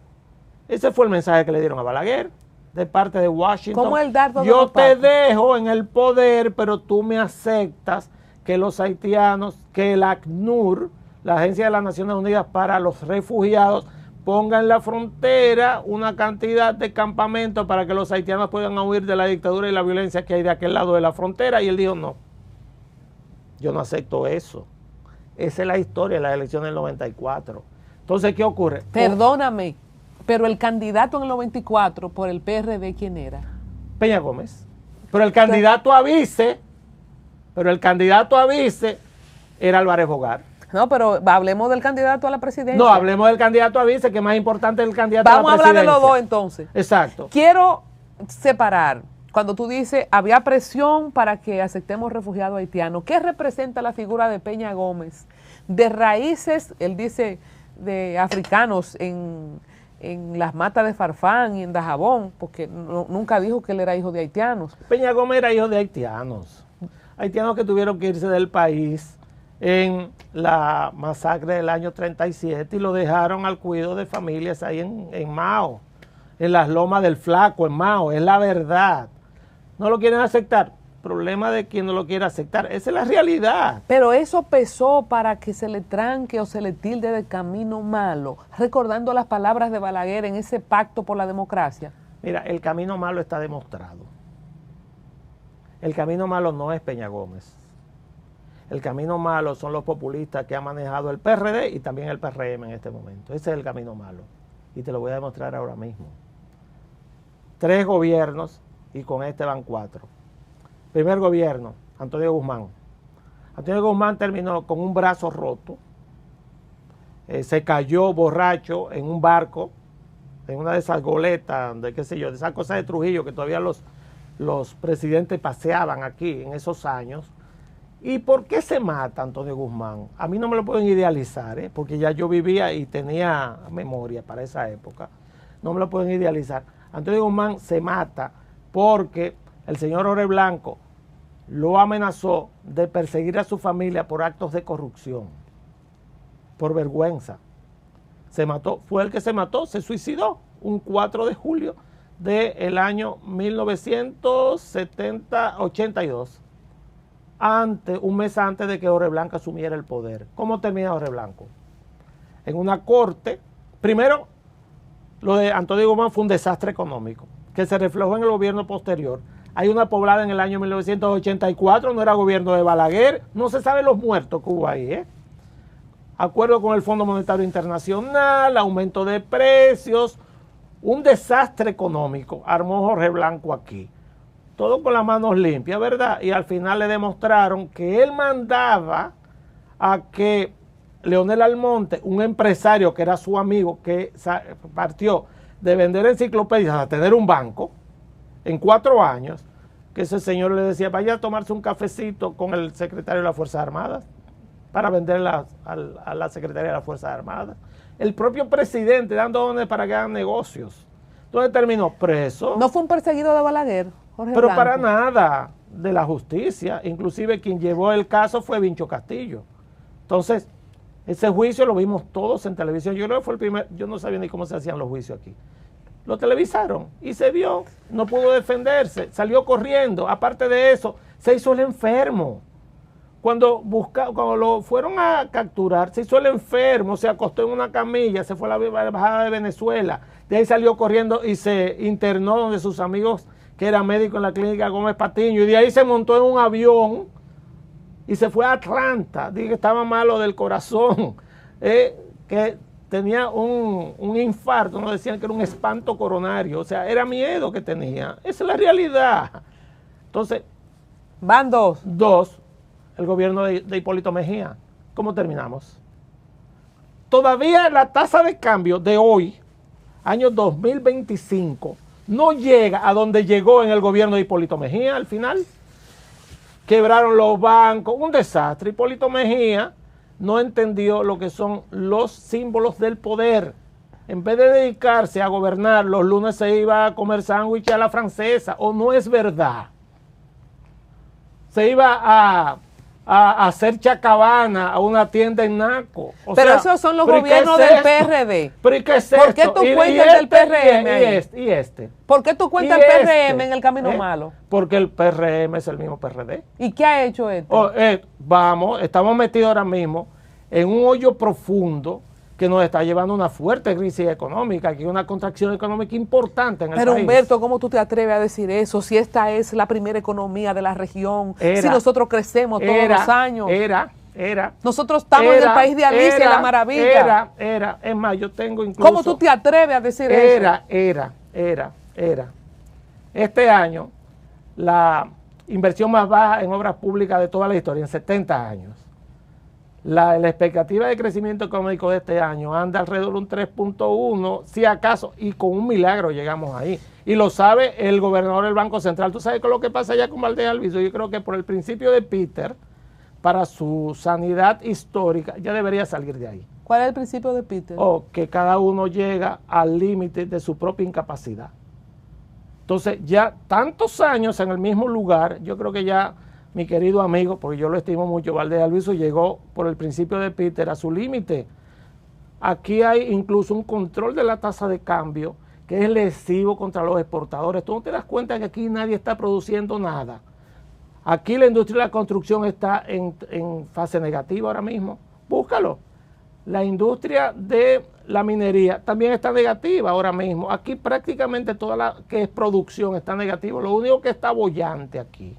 [SPEAKER 1] ese fue el mensaje que le dieron a Balaguer de parte de Washington.
[SPEAKER 2] ¿Cómo el dardo de
[SPEAKER 1] yo
[SPEAKER 2] los
[SPEAKER 1] te
[SPEAKER 2] partos?
[SPEAKER 1] dejo en el poder, pero tú me aceptas que los haitianos, que el ACNUR, la Agencia de las Naciones Unidas para los Refugiados, ponga en la frontera una cantidad de campamentos para que los haitianos puedan huir de la dictadura y la violencia que hay de aquel lado de la frontera. Y él dijo, no, yo no acepto eso. Esa es la historia de las elecciones del 94. Entonces, ¿qué ocurre?
[SPEAKER 2] Perdóname, pero el candidato en el 94 por el PRD, ¿quién era?
[SPEAKER 1] Peña Gómez. Pero el candidato a vice era Álvarez Bogar.
[SPEAKER 2] No, pero hablemos del candidato a la presidencia.
[SPEAKER 1] No, hablemos del candidato a vice, que es más importante el candidato a la
[SPEAKER 2] Vamos a
[SPEAKER 1] presidencia.
[SPEAKER 2] hablar de los dos entonces.
[SPEAKER 1] Exacto.
[SPEAKER 2] Quiero separar, cuando tú dices, había presión para que aceptemos refugiados haitianos, ¿qué representa la figura de Peña Gómez? De raíces, él dice, de africanos en las matas de Farfán y en Dajabón, porque nunca dijo que él era hijo de haitianos.
[SPEAKER 1] Peña Gómez era hijo de haitianos. Haitianos que tuvieron que irse del país en la masacre del año 37 y lo dejaron al cuidado de familias ahí en Mao, en las lomas del Flaco, en Mao. Es la verdad. No lo quieren aceptar. Problema de quien no lo quiere aceptar. Esa es la realidad.
[SPEAKER 2] Pero eso pesó para que se le tranque o se le tilde de camino malo, recordando las palabras de Balaguer en ese pacto por la democracia.
[SPEAKER 1] Mira, el camino malo está demostrado. El camino malo no es Peña Gómez. El camino malo son los populistas que ha manejado el PRD y también el PRM en este momento. Ese es el camino malo. Y te lo voy a demostrar ahora mismo. 3 gobiernos y con este van 4. Primer gobierno, Antonio Guzmán. Antonio Guzmán terminó con un brazo roto. Se cayó borracho en un barco, en una de esas goletas, de qué sé yo, de esas cosas de Trujillo que todavía los presidentes paseaban aquí en esos años. ¿Y por qué se mata Antonio Guzmán? A mí no me lo pueden idealizar, porque ya yo vivía y tenía memoria para esa época. No me lo pueden idealizar. Antonio Guzmán se mata porque el señor Jorge Blanco lo amenazó de perseguir a su familia por actos de corrupción, por vergüenza. Se mató, fue el que se mató, se suicidó un 4 de julio del año 1982, un mes antes de que Jorge Blanco asumiera el poder. ¿Cómo termina Jorge Blanco? En una corte. Primero, lo de Antonio Guzmán fue un desastre económico que se reflejó en el gobierno posterior. Hay una poblada en el año 1984, no era gobierno de Balaguer, no se sabe los muertos que hubo ahí, Acuerdo con el Fondo Monetario Internacional, aumento de precios, un desastre económico armó Jorge Blanco aquí. Todo con las manos limpias, ¿verdad? Y al final le demostraron que él mandaba a que Leonel Almonte, un empresario que era su amigo, que partió de vender enciclopedias a tener un banco en 4 años, que ese señor le decía, vaya a tomarse un cafecito con el secretario de las Fuerzas Armadas para venderla a la Secretaría de las Fuerzas Armadas. El propio presidente dando órdenes para que hagan negocios. Entonces terminó preso.
[SPEAKER 2] ¿No fue un perseguido de Balaguer, Jorge
[SPEAKER 1] Pero
[SPEAKER 2] Blanco?
[SPEAKER 1] para nada, de la justicia. Inclusive quien llevó el caso fue Vincho Castillo. Entonces, ese juicio lo vimos todos en televisión. Yo creo que fue el primer, yo no sabía ni cómo se hacían los juicios aquí. Lo televisaron y se vio, no pudo defenderse, salió corriendo. Aparte de eso, se hizo el enfermo. Cuando lo fueron a capturar, se hizo el enfermo, se acostó en una camilla, se fue a la embajada de Venezuela. De ahí salió corriendo y se internó donde sus amigos, que eran médicos en la clínica Gómez Patiño, y de ahí se montó en un avión y se fue a Atlanta. Dije que estaba malo del corazón, que tenía un infarto, no decían que era un espanto coronario, o sea, era miedo que tenía. Esa es la realidad. Entonces,
[SPEAKER 2] van 2.
[SPEAKER 1] 2, el gobierno de Hipólito Mejía. ¿Cómo terminamos? Todavía la tasa de cambio de hoy, año 2025, no llega a donde llegó en el gobierno de Hipólito Mejía al final. Quebraron los bancos, un desastre. Hipólito Mejía no entendió lo que son los símbolos del poder. En vez de dedicarse a gobernar, los lunes se iba a comer sándwich a la francesa, o no es verdad. Se iba a hacer chacabana a una tienda en Naco.
[SPEAKER 2] Pero esos son los gobiernos del PRD.
[SPEAKER 1] ¿Pero y qué es
[SPEAKER 2] ¿Por qué tú cuentas del PRM ahí?
[SPEAKER 1] Y este.
[SPEAKER 2] ¿Por qué tú cuentas el PRM en el camino malo?
[SPEAKER 1] Porque el PRM es el mismo PRD.
[SPEAKER 2] ¿Y qué ha hecho esto?
[SPEAKER 1] Estamos metidos ahora mismo en un hoyo profundo que nos está llevando a una fuerte crisis económica, aquí una contracción económica importante en el país.
[SPEAKER 2] Pero Humberto, ¿cómo tú te atreves a decir eso? Si esta es la primera economía de la región, si nosotros crecemos todos los años. Nosotros estamos en el país de Alicia, la maravilla.
[SPEAKER 1] Es más, yo tengo incluso...
[SPEAKER 2] ¿Cómo tú te atreves a decir eso?
[SPEAKER 1] Este año, la inversión más baja en obras públicas de toda la historia, en 70 años. La expectativa de crecimiento económico de este año anda alrededor de un 3.1, si acaso, y con un milagro llegamos ahí. Y lo sabe el gobernador del Banco Central. ¿Tú sabes qué es lo que pasa allá con Valdés Alviso? Yo creo que por el principio de Peter, para su sanidad histórica, ya debería salir de ahí.
[SPEAKER 2] ¿Cuál es el principio de Peter?
[SPEAKER 1] Que cada uno llega al límite de su propia incapacidad. Entonces, ya tantos años en el mismo lugar, yo creo que ya... Mi querido amigo, porque yo lo estimo mucho, Valdés Alviso llegó por el principio de Peter a su límite. Aquí hay incluso un control de la tasa de cambio que es lesivo contra los exportadores. Tú no te das cuenta que aquí nadie está produciendo nada. Aquí la industria de la construcción está en fase negativa ahora mismo. Búscalo. La industria de la minería también está negativa ahora mismo. Aquí prácticamente toda la que es producción está negativa. Lo único que está bollante aquí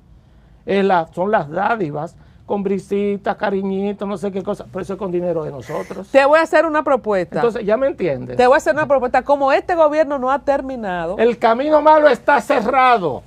[SPEAKER 1] son las dádivas, con brisitas, cariñitos, no sé qué cosa, pero eso es con dinero de nosotros.
[SPEAKER 2] Te voy a hacer una propuesta.
[SPEAKER 1] Entonces, ya me entiendes.
[SPEAKER 2] Te voy a hacer una propuesta. Como este gobierno no ha terminado...
[SPEAKER 1] El camino malo está cerrado.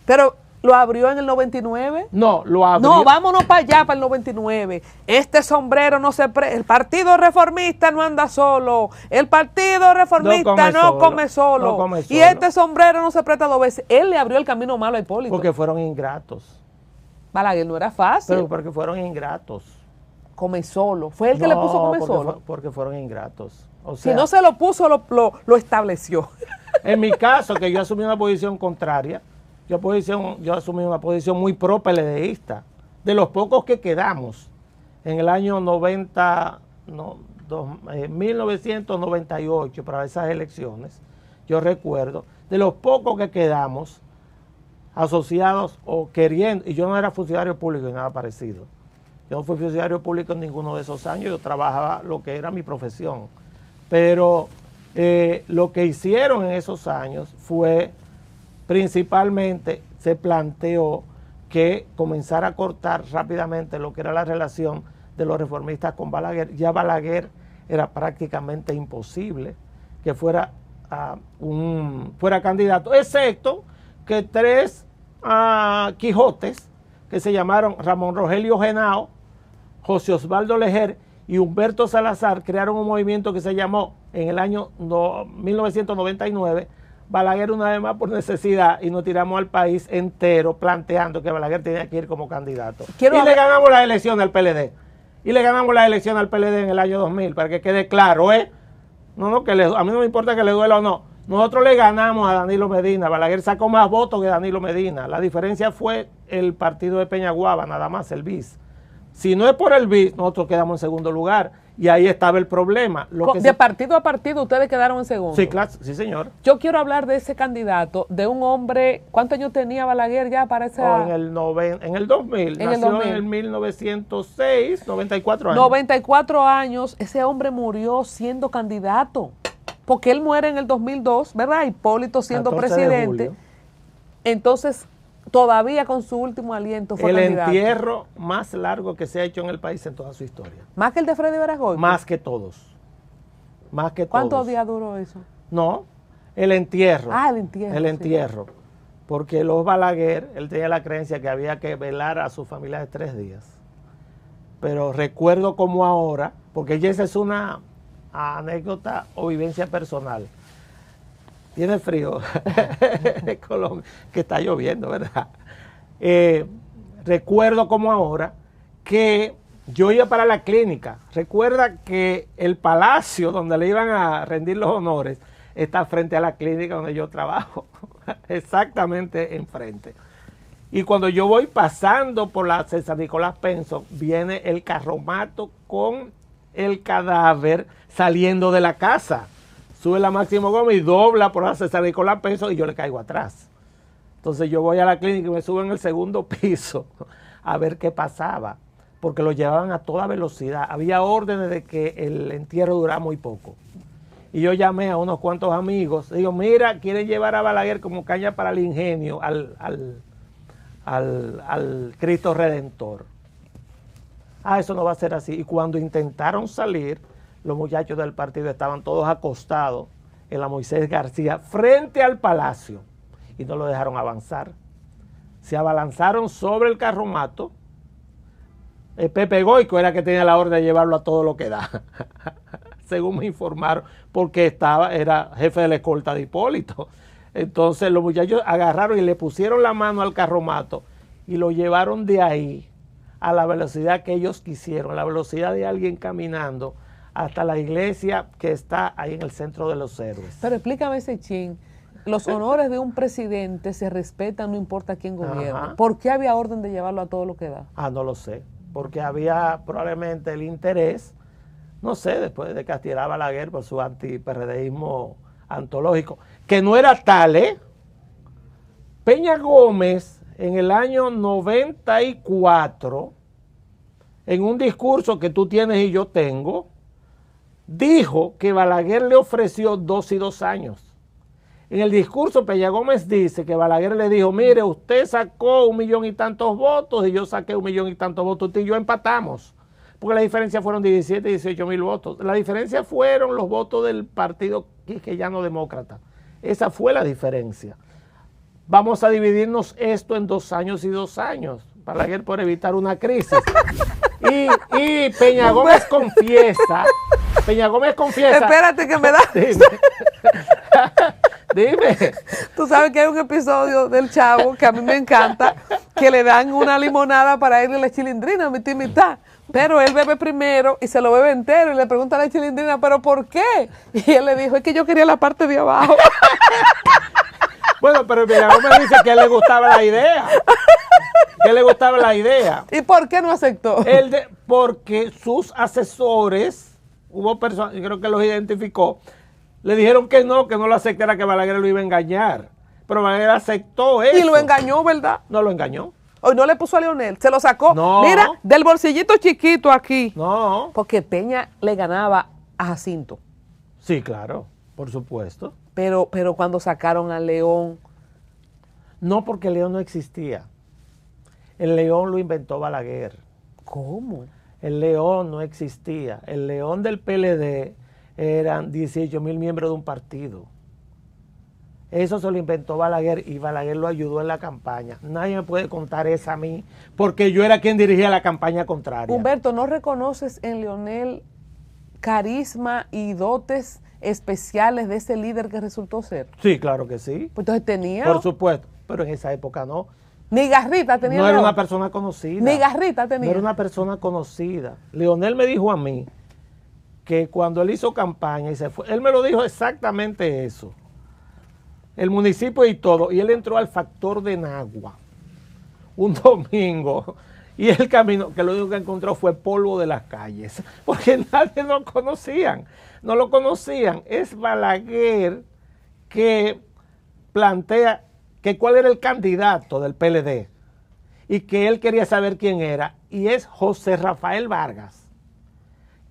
[SPEAKER 2] Pero, ¿lo abrió en el 99?
[SPEAKER 1] No, lo abrió.
[SPEAKER 2] No, vámonos para allá, para el 99. Este sombrero no se... El Partido Reformista no anda solo. El Partido Reformista no come solo. Y este sombrero no se presta dos veces. Él le abrió el camino malo a Hipólito.
[SPEAKER 1] Porque fueron ingratos.
[SPEAKER 2] Balaguer no era fácil.
[SPEAKER 1] Pero porque fueron ingratos.
[SPEAKER 2] Come solo. ¿Fue el que le puso come solo?
[SPEAKER 1] Porque fueron ingratos. O sea,
[SPEAKER 2] si no se lo puso, lo estableció.
[SPEAKER 1] En mi caso, que yo asumí una posición contraria, yo asumí una posición muy pro-PLDista. De los pocos que quedamos en el año 1998 para esas elecciones, yo recuerdo, de los pocos que quedamos asociados o queriendo, y yo no era funcionario público ni nada parecido. Yo no fui funcionario público en ninguno de esos años, yo trabajaba lo que era mi profesión. Pero lo que hicieron en esos años fue, principalmente, se planteó que comenzara a cortar rápidamente lo que era la relación de los reformistas con Balaguer. Ya Balaguer era prácticamente imposible que fuera candidato, excepto que tres Quijotes, que se llamaron Ramón Rogelio Genao, José Osvaldo Lejer y Humberto Salazar, crearon un movimiento que se llamó en el año 1999 Balaguer una vez más por necesidad, y nos tiramos al país entero planteando que Balaguer tenía que ir como candidato. Le ganamos las elecciones al PLD. Y le ganamos las elecciones al PLD en el año 2000, para que quede claro, ¿eh? A mí no me importa que le duela o no. Nosotros le ganamos a Danilo Medina. Balaguer sacó más votos que Danilo Medina. La diferencia fue el partido de Peñaguaba, nada más, el BIS. Si no es por el BIS, nosotros quedamos en segundo lugar. Y ahí estaba el problema.
[SPEAKER 2] Partido a partido ustedes quedaron en segundo.
[SPEAKER 1] Sí, claro, sí, señor.
[SPEAKER 2] Yo quiero hablar de ese candidato, de un hombre. ¿Cuántos años tenía Balaguer ya para esa?
[SPEAKER 1] En el 2000. Nació en el 1906, 94 años.
[SPEAKER 2] 94 años. Ese hombre murió siendo candidato. Porque él muere en el 2002, ¿verdad? Hipólito siendo presidente. Entonces, todavía con su último aliento fue candidato.
[SPEAKER 1] El entierro más largo que se ha hecho en el país en toda su historia.
[SPEAKER 2] ¿Más que el de Freddy Veragoy?
[SPEAKER 1] Más que todos.
[SPEAKER 2] ¿Cuántos días duró eso?
[SPEAKER 1] No, el entierro.
[SPEAKER 2] El entierro.
[SPEAKER 1] El entierro. Sí. Porque los Balaguer, él tenía la creencia que había que velar a su familia de 3 días. Pero recuerdo como ahora, porque ya esa es una anécdota o vivencia personal. Tiene frío. Colombia, que está lloviendo, ¿verdad? Recuerdo como ahora que yo iba para la clínica. Recuerda que el palacio donde le iban a rendir los honores está frente a la clínica donde yo trabajo. Exactamente enfrente. Y cuando yo voy pasando por la César Nicolás Penso, viene el carromato con el cadáver saliendo de la casa. Sube la Máximo Gómez y dobla por la César Nicolás Penso y yo le caigo atrás. Entonces yo voy a la clínica y me subo en el segundo piso a ver qué pasaba, porque lo llevaban a toda velocidad. Había órdenes de que el entierro durara muy poco. Y yo llamé a unos cuantos amigos, digo, mira, quieren llevar a Balaguer como caña para el ingenio al Cristo Redentor. Ah, eso no va a ser así. Y cuando intentaron salir, los muchachos del partido estaban todos acostados en la Moisés García frente al palacio y no lo dejaron avanzar. Se abalanzaron sobre el carromato. Pepe Goico era que tenía la orden de llevarlo a todo lo que da, según me informaron, porque era jefe de la escolta de Hipólito. Entonces los muchachos agarraron y le pusieron la mano al carromato y lo llevaron de ahí a la velocidad que ellos quisieron, a la velocidad de alguien caminando hasta la iglesia que está ahí en el centro de los héroes.
[SPEAKER 2] Pero explícame ese chin. Los honores de un presidente se respetan, no importa quién gobierne. ¿Por qué había orden de llevarlo a todo lo que da?
[SPEAKER 1] Ah, no lo sé. Porque había probablemente el interés, no sé, después de castigar a Balaguer por su antiperredeísmo antológico, que no era tal, ¿eh? Peña Gómez, en el año 94, en un discurso que tú tienes y yo tengo, dijo que Balaguer le ofreció 2 y 2 años. En el discurso Peña Gómez dice que Balaguer le dijo, mire, usted sacó 1 millón y tantos votos y yo saqué 1 millón y tantos votos, usted y yo empatamos, porque la diferencia fueron 17 y 18 mil votos. La diferencia fueron los votos del partido quisqueyano demócrata. Esa fue la diferencia. Vamos a dividirnos esto en 2 años y 2 años, Balaguer por evitar una crisis. Y Peña Gómez confiesa.
[SPEAKER 2] Espérate que me da.
[SPEAKER 1] Dime.
[SPEAKER 2] Tú sabes que hay un episodio del Chavo que a mí me encanta, que le dan una limonada para irle a la chilindrina, mitad y mitad. Pero él bebe primero y se lo bebe entero y le pregunta a la chilindrina, ¿pero por qué? Y él le dijo, es que yo quería la parte de abajo.
[SPEAKER 1] Bueno, pero Peña Gómez dice que a él le gustaba la idea. Que le gustaba la idea.
[SPEAKER 2] ¿Y por qué no aceptó?
[SPEAKER 1] Porque sus asesores, hubo personas, yo creo que los identificó, le dijeron que no lo aceptara, que Balaguer lo iba a engañar. Pero Balaguer aceptó eso.
[SPEAKER 2] Y lo engañó, ¿verdad?
[SPEAKER 1] No lo engañó.
[SPEAKER 2] Hoy no le puso a Leonel, se lo sacó.
[SPEAKER 1] No.
[SPEAKER 2] Mira, del bolsillito chiquito aquí.
[SPEAKER 1] No.
[SPEAKER 2] Porque Peña le ganaba a Jacinto.
[SPEAKER 1] Sí, claro, por supuesto.
[SPEAKER 2] Pero cuando sacaron a León.
[SPEAKER 1] No, porque León no existía. El León lo inventó Balaguer.
[SPEAKER 2] ¿Cómo?
[SPEAKER 1] El León no existía. El León del PLD eran 18 mil miembros de un partido. Eso se lo inventó Balaguer y Balaguer lo ayudó en la campaña. Nadie me puede contar eso a mí, porque yo era quien dirigía la campaña contraria.
[SPEAKER 2] Humberto, ¿no reconoces en Leonel carisma y dotes especiales de ese líder que resultó ser?
[SPEAKER 1] Sí, claro que sí.
[SPEAKER 2] Pues entonces tenía.
[SPEAKER 1] Por supuesto, pero en esa época no.
[SPEAKER 2] Ni garrita tenía.
[SPEAKER 1] No era una persona conocida.
[SPEAKER 2] Ni garrita tenía.
[SPEAKER 1] No era una persona conocida. Leonel me dijo a mí que cuando él hizo campaña y se fue, él me lo dijo exactamente eso. El municipio y todo, y él entró al Factor de Nagua un domingo, y el camino, que lo único que encontró fue polvo de las calles, porque nadie lo conocían, no lo conocían. Es Balaguer que plantea que cuál era el candidato del PLD, y que él quería saber quién era, y es José Rafael Vargas,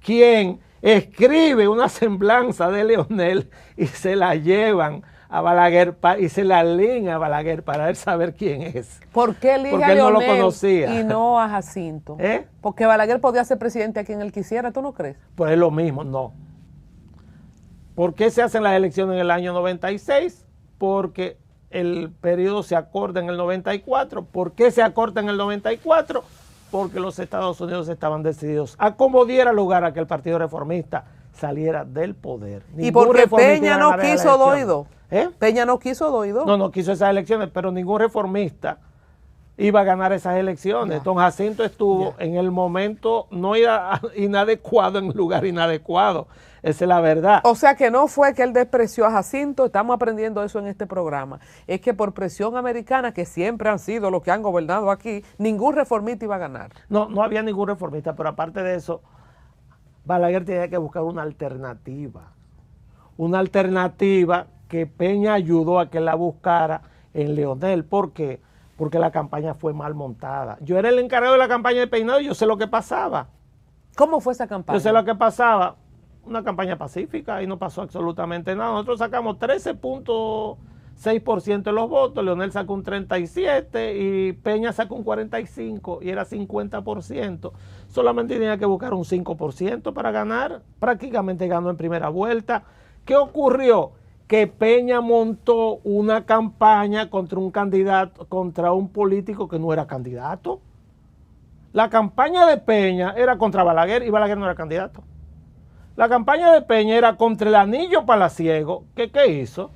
[SPEAKER 1] quien escribe una semblanza de Leonel y se la llevan a Balaguer y se la leen a Balaguer para él saber quién es.
[SPEAKER 2] ¿Por qué elige
[SPEAKER 1] Porque
[SPEAKER 2] a
[SPEAKER 1] él no lo
[SPEAKER 2] Leonel
[SPEAKER 1] conocía.
[SPEAKER 2] y no a Jacinto?
[SPEAKER 1] ¿Eh?
[SPEAKER 2] Porque Balaguer podía ser presidente a quien él quisiera, ¿tú no crees?
[SPEAKER 1] Pues es lo mismo, no. ¿Por qué se hacen las elecciones en el año 96? Porque el periodo se acorta en el 94. ¿Por qué se acorta en el 94? Porque los Estados Unidos estaban decididos a como diera lugar a que el Partido Reformista saliera del poder.
[SPEAKER 2] ¿Y porque Peña no quiso doido? Peña no quiso 2 y 2.
[SPEAKER 1] No quiso esas elecciones, pero ningún reformista iba a ganar esas elecciones. Don Jacinto estuvo en el momento no inadecuado, en el lugar inadecuado. Esa es la verdad.
[SPEAKER 2] O sea que no fue que él despreció a Jacinto, estamos aprendiendo eso en este programa. Es que por presión americana, que siempre han sido los que han gobernado aquí, ningún reformista iba a ganar.
[SPEAKER 1] No había ningún reformista, pero aparte de eso, Balaguer tenía que buscar una alternativa. Una alternativa que Peña ayudó a que la buscara en Leonel. ¿Por qué? Porque la campaña fue mal montada. Yo era el encargado de la campaña de Peinado y yo sé lo que pasaba.
[SPEAKER 2] ¿Cómo fue esa campaña?
[SPEAKER 1] Yo sé lo que pasaba. Una campaña pacífica y no pasó absolutamente nada. Nosotros sacamos 13.6% de los votos, Leonel sacó un 37% y Peña sacó un 45% y era 50%. Solamente tenía que buscar un 5% para ganar. Prácticamente ganó en primera vuelta. ¿Qué ocurrió? Que Peña montó una campaña contra un candidato, contra un político que no era candidato. La campaña de Peña era contra Balaguer y Balaguer no era candidato. La campaña de Peña era contra el anillo palaciego. ¿Qué hizo?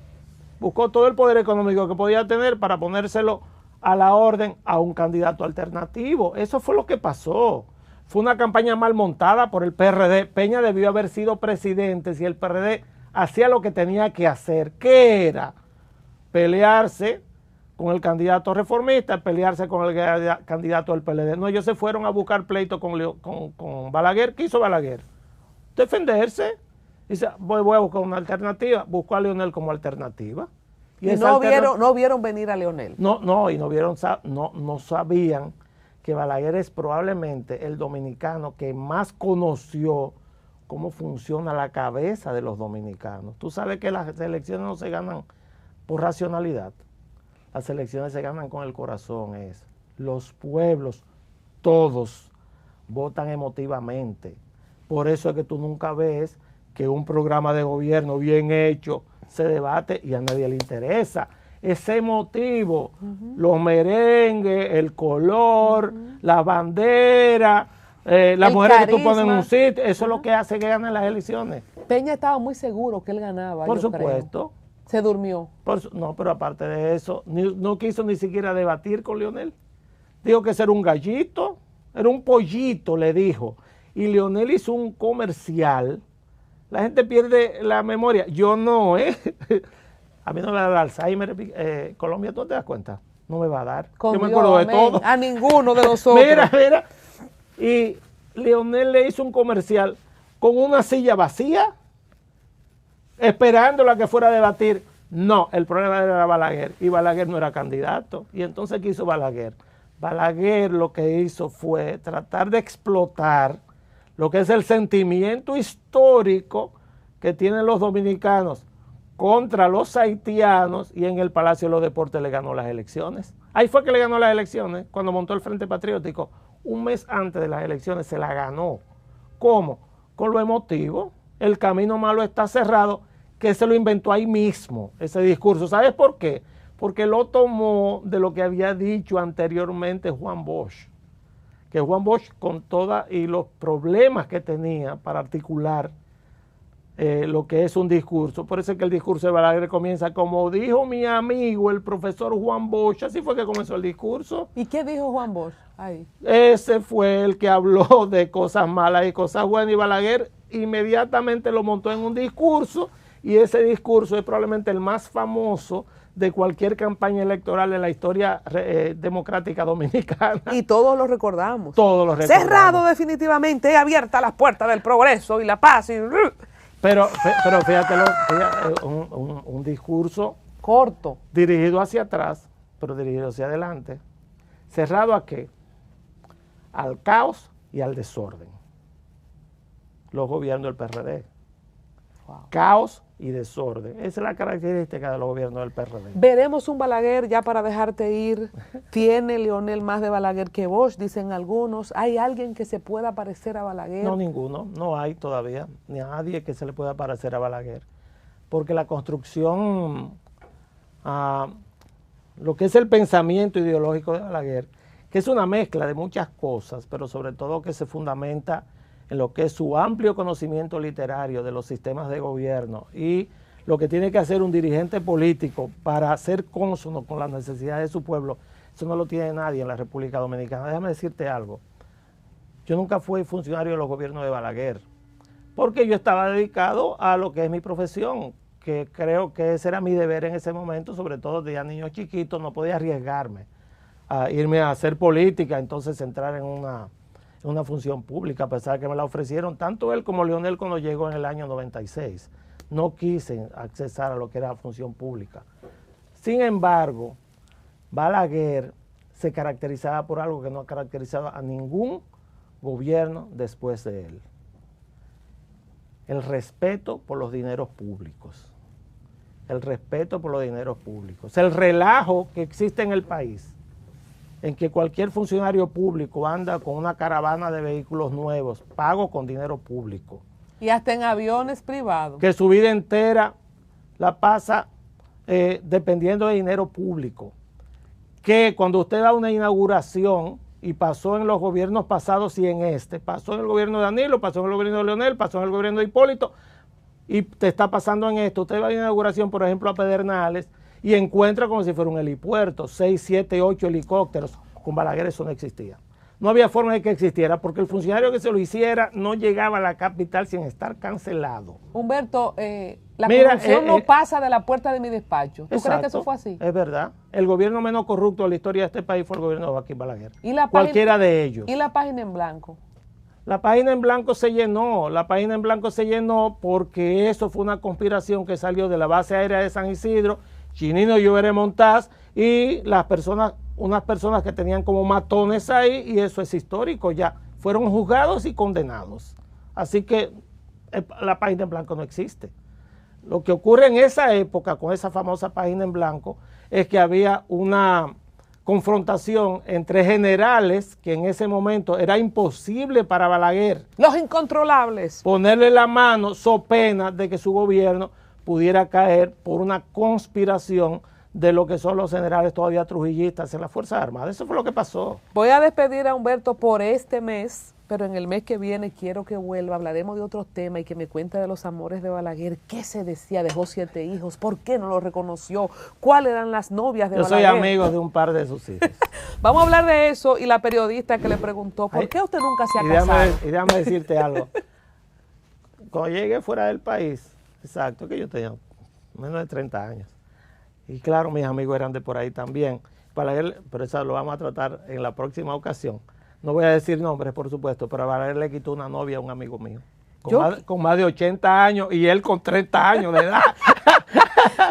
[SPEAKER 1] Buscó todo el poder económico que podía tener para ponérselo a la orden a un candidato alternativo. Eso fue lo que pasó. Fue una campaña mal montada por el PRD. Peña debió haber sido presidente si el PRD hacía lo que tenía que hacer. ¿Qué era? Pelearse con el candidato reformista, pelearse con el candidato del PLD. No, ellos se fueron a buscar pleito con Balaguer. ¿Qué hizo Balaguer? Defenderse. Dice, voy a buscar una alternativa. Buscó a Leonel como alternativa.
[SPEAKER 2] Y no vieron venir a Leonel.
[SPEAKER 1] No sabían que Balaguer es probablemente el dominicano que más conoció cómo funciona la cabeza de los dominicanos. Tú sabes que las elecciones no se ganan por racionalidad. Las elecciones se ganan con el corazón. Los pueblos, todos, votan emotivamente. Por eso es que tú nunca ves que un programa de gobierno bien hecho se debate y a nadie le interesa. Ese emotivo, los merengues, el color, la bandera, las mujeres que tú pones en un sitio, eso es lo que hace que ganen las elecciones.
[SPEAKER 2] Peña estaba muy seguro que él ganaba.
[SPEAKER 1] Por supuesto.
[SPEAKER 2] Creo. Se durmió.
[SPEAKER 1] No, pero aparte de eso, no quiso ni siquiera debatir con Leonel. Dijo que ese era un gallito, era un pollito, le dijo. Y Leonel hizo un comercial. La gente pierde la memoria. Yo no, A mí no me da el Alzheimer. Colombia, ¿tú te das cuenta? No me va a dar.
[SPEAKER 2] Con
[SPEAKER 1] yo me acuerdo de todo.
[SPEAKER 2] A ninguno de nosotros.
[SPEAKER 1] Mira. Y Leonel le hizo un comercial con una silla vacía, esperándola que fuera a debatir. No, el problema era Balaguer. Y Balaguer no era candidato. Y entonces, ¿qué hizo Balaguer? Balaguer lo que hizo fue tratar de explotar lo que es el sentimiento histórico que tienen los dominicanos contra los haitianos, y en el Palacio de los Deportes le ganó las elecciones. Ahí fue que le ganó las elecciones, cuando montó el Frente Patriótico. Un mes antes de las elecciones se la ganó. ¿Cómo? Con lo emotivo. El camino malo está cerrado, que se lo inventó ahí mismo, ese discurso. ¿Sabes por qué? Porque lo tomó de lo que había dicho anteriormente Juan Bosch. Que Juan Bosch, con todas y los problemas que tenía para articular lo que es un discurso, por eso es que el discurso de Balaguer comienza como dijo mi amigo el profesor Juan Bosch. Así fue que comenzó el discurso.
[SPEAKER 2] ¿Y qué dijo Juan Bosch ahí?
[SPEAKER 1] Ese fue el que habló de cosas malas y cosas buenas, y Balaguer inmediatamente lo montó en un discurso, y ese discurso es probablemente el más famoso de cualquier campaña electoral en la historia democrática dominicana.
[SPEAKER 2] Y todos lo recordamos.
[SPEAKER 1] Todos lo recordamos.
[SPEAKER 2] Cerrado definitivamente, abierta las puertas del progreso y la paz.
[SPEAKER 1] Pero fíjate, un discurso
[SPEAKER 2] corto,
[SPEAKER 1] dirigido hacia atrás, pero dirigido hacia adelante. ¿Cerrado a qué? Al caos y al desorden. Los gobiernos del PRD. Wow. Caos y desorden. Esa es la característica de los gobiernos del PRD.
[SPEAKER 2] Veremos un Balaguer, ya para dejarte ir. ¿Tiene Leonel más de Balaguer que Bosch? Dicen algunos. ¿Hay alguien que se pueda parecer a Balaguer?
[SPEAKER 1] No, ninguno. No hay todavía. Ni a nadie que se le pueda parecer a Balaguer. Porque la construcción, lo que es el pensamiento ideológico de Balaguer, que es una mezcla de muchas cosas, pero sobre todo que se fundamenta en lo que es su amplio conocimiento literario de los sistemas de gobierno y lo que tiene que hacer un dirigente político para ser cónsono con las necesidades de su pueblo, eso no lo tiene nadie en la República Dominicana. Déjame decirte algo. Yo nunca fui funcionario de los gobiernos de Balaguer, porque yo estaba dedicado a lo que es mi profesión, que creo que ese era mi deber en ese momento, sobre todo de niño chiquito, no podía arriesgarme a irme a hacer política, entonces entrar en una función pública, a pesar de que me la ofrecieron tanto él como Leonel cuando llegó en el año 96. No quise accesar a lo que era la función pública. Sin embargo, Balaguer se caracterizaba por algo que no caracterizaba a ningún gobierno después de él: el respeto por los dineros públicos. El respeto por los dineros públicos. El relajo que existe en el país, en que cualquier funcionario público anda con una caravana de vehículos nuevos, pago con dinero público.
[SPEAKER 2] Y hasta en aviones privados.
[SPEAKER 1] Que su vida entera la pasa dependiendo de dinero público. Que cuando usted va a una inauguración, y pasó en los gobiernos pasados y en este, pasó en el gobierno de Danilo, pasó en el gobierno de Leonel, pasó en el gobierno de Hipólito, y te está pasando en esto. Usted va a la inauguración, por ejemplo, a Pedernales, y encuentra como si fuera un helipuerto, 6, 7, 8 helicópteros. Con Balaguer eso no existía. No había forma de que existiera, porque el funcionario que se lo hiciera no llegaba a la capital sin estar cancelado.
[SPEAKER 2] Humberto, la corrupción no pasa de la puerta de mi despacho. ¿Tú crees que eso fue así?
[SPEAKER 1] Es verdad. El gobierno menos corrupto de la historia de este país fue el gobierno de Joaquín Balaguer.
[SPEAKER 2] ¿Y la
[SPEAKER 1] cualquiera de ellos.
[SPEAKER 2] ¿Y la página en blanco?
[SPEAKER 1] La página en blanco se llenó. La página en blanco se llenó porque eso fue una conspiración que salió de la base aérea de San Isidro, Chinino Llobera Montaz, y unas personas que tenían como matones ahí, y eso es histórico ya. Fueron juzgados y condenados. Así que la página en blanco no existe. Lo que ocurre en esa época con esa famosa página en blanco es que había una confrontación entre generales que en ese momento era imposible para Balaguer.
[SPEAKER 2] Los incontrolables.
[SPEAKER 1] Ponerle la mano so pena de que su gobierno pudiera caer por una conspiración de lo que son los generales todavía trujillistas en las Fuerzas Armadas. Eso fue lo que pasó.
[SPEAKER 2] Voy a despedir a Humberto por este mes, pero en el mes que viene quiero que vuelva, hablaremos de otros temas y que me cuente de los amores de Balaguer. ¿Qué se decía? Dejó 7 hijos, ¿por qué no lo reconoció? ¿Cuáles eran las novias de Balaguer?
[SPEAKER 1] Yo soy amigo de un par de sus hijos.
[SPEAKER 2] Vamos a hablar de eso, y la periodista que le preguntó, ¿por qué usted nunca se ha casado?
[SPEAKER 1] Y déjame decirte algo. Cuando llegué fuera del país, exacto, que yo tenía menos de 30 años. Y claro, mis amigos eran de por ahí también. Balaguer, pero eso lo vamos a tratar en la próxima ocasión. No voy a decir nombres, por supuesto, pero a Balaguer le quitó una novia a un amigo mío. Con más de 80 años y él con 30 años de edad.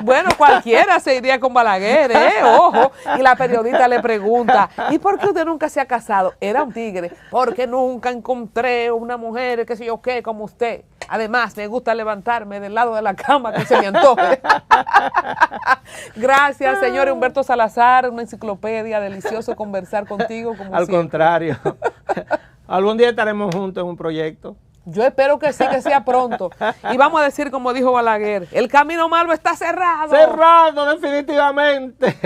[SPEAKER 2] Bueno, cualquiera se iría con Balaguer, ojo. Y la periodista le pregunta, ¿y por qué usted nunca se ha casado? Era un tigre. Porque nunca encontré una mujer, qué sé yo qué, como usted. Además, me gusta levantarme del lado de la cama que se me antoje. Gracias, señor Humberto Salazar, una enciclopedia, delicioso conversar contigo. Como
[SPEAKER 1] Al
[SPEAKER 2] siempre.
[SPEAKER 1] contrario. Algún día estaremos juntos en un proyecto.
[SPEAKER 2] Yo espero que sí, que sea pronto. Y vamos a decir, como dijo Balaguer, el camino malo está cerrado.
[SPEAKER 1] Cerrado, definitivamente.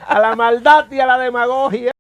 [SPEAKER 1] A la maldad y a la demagogia.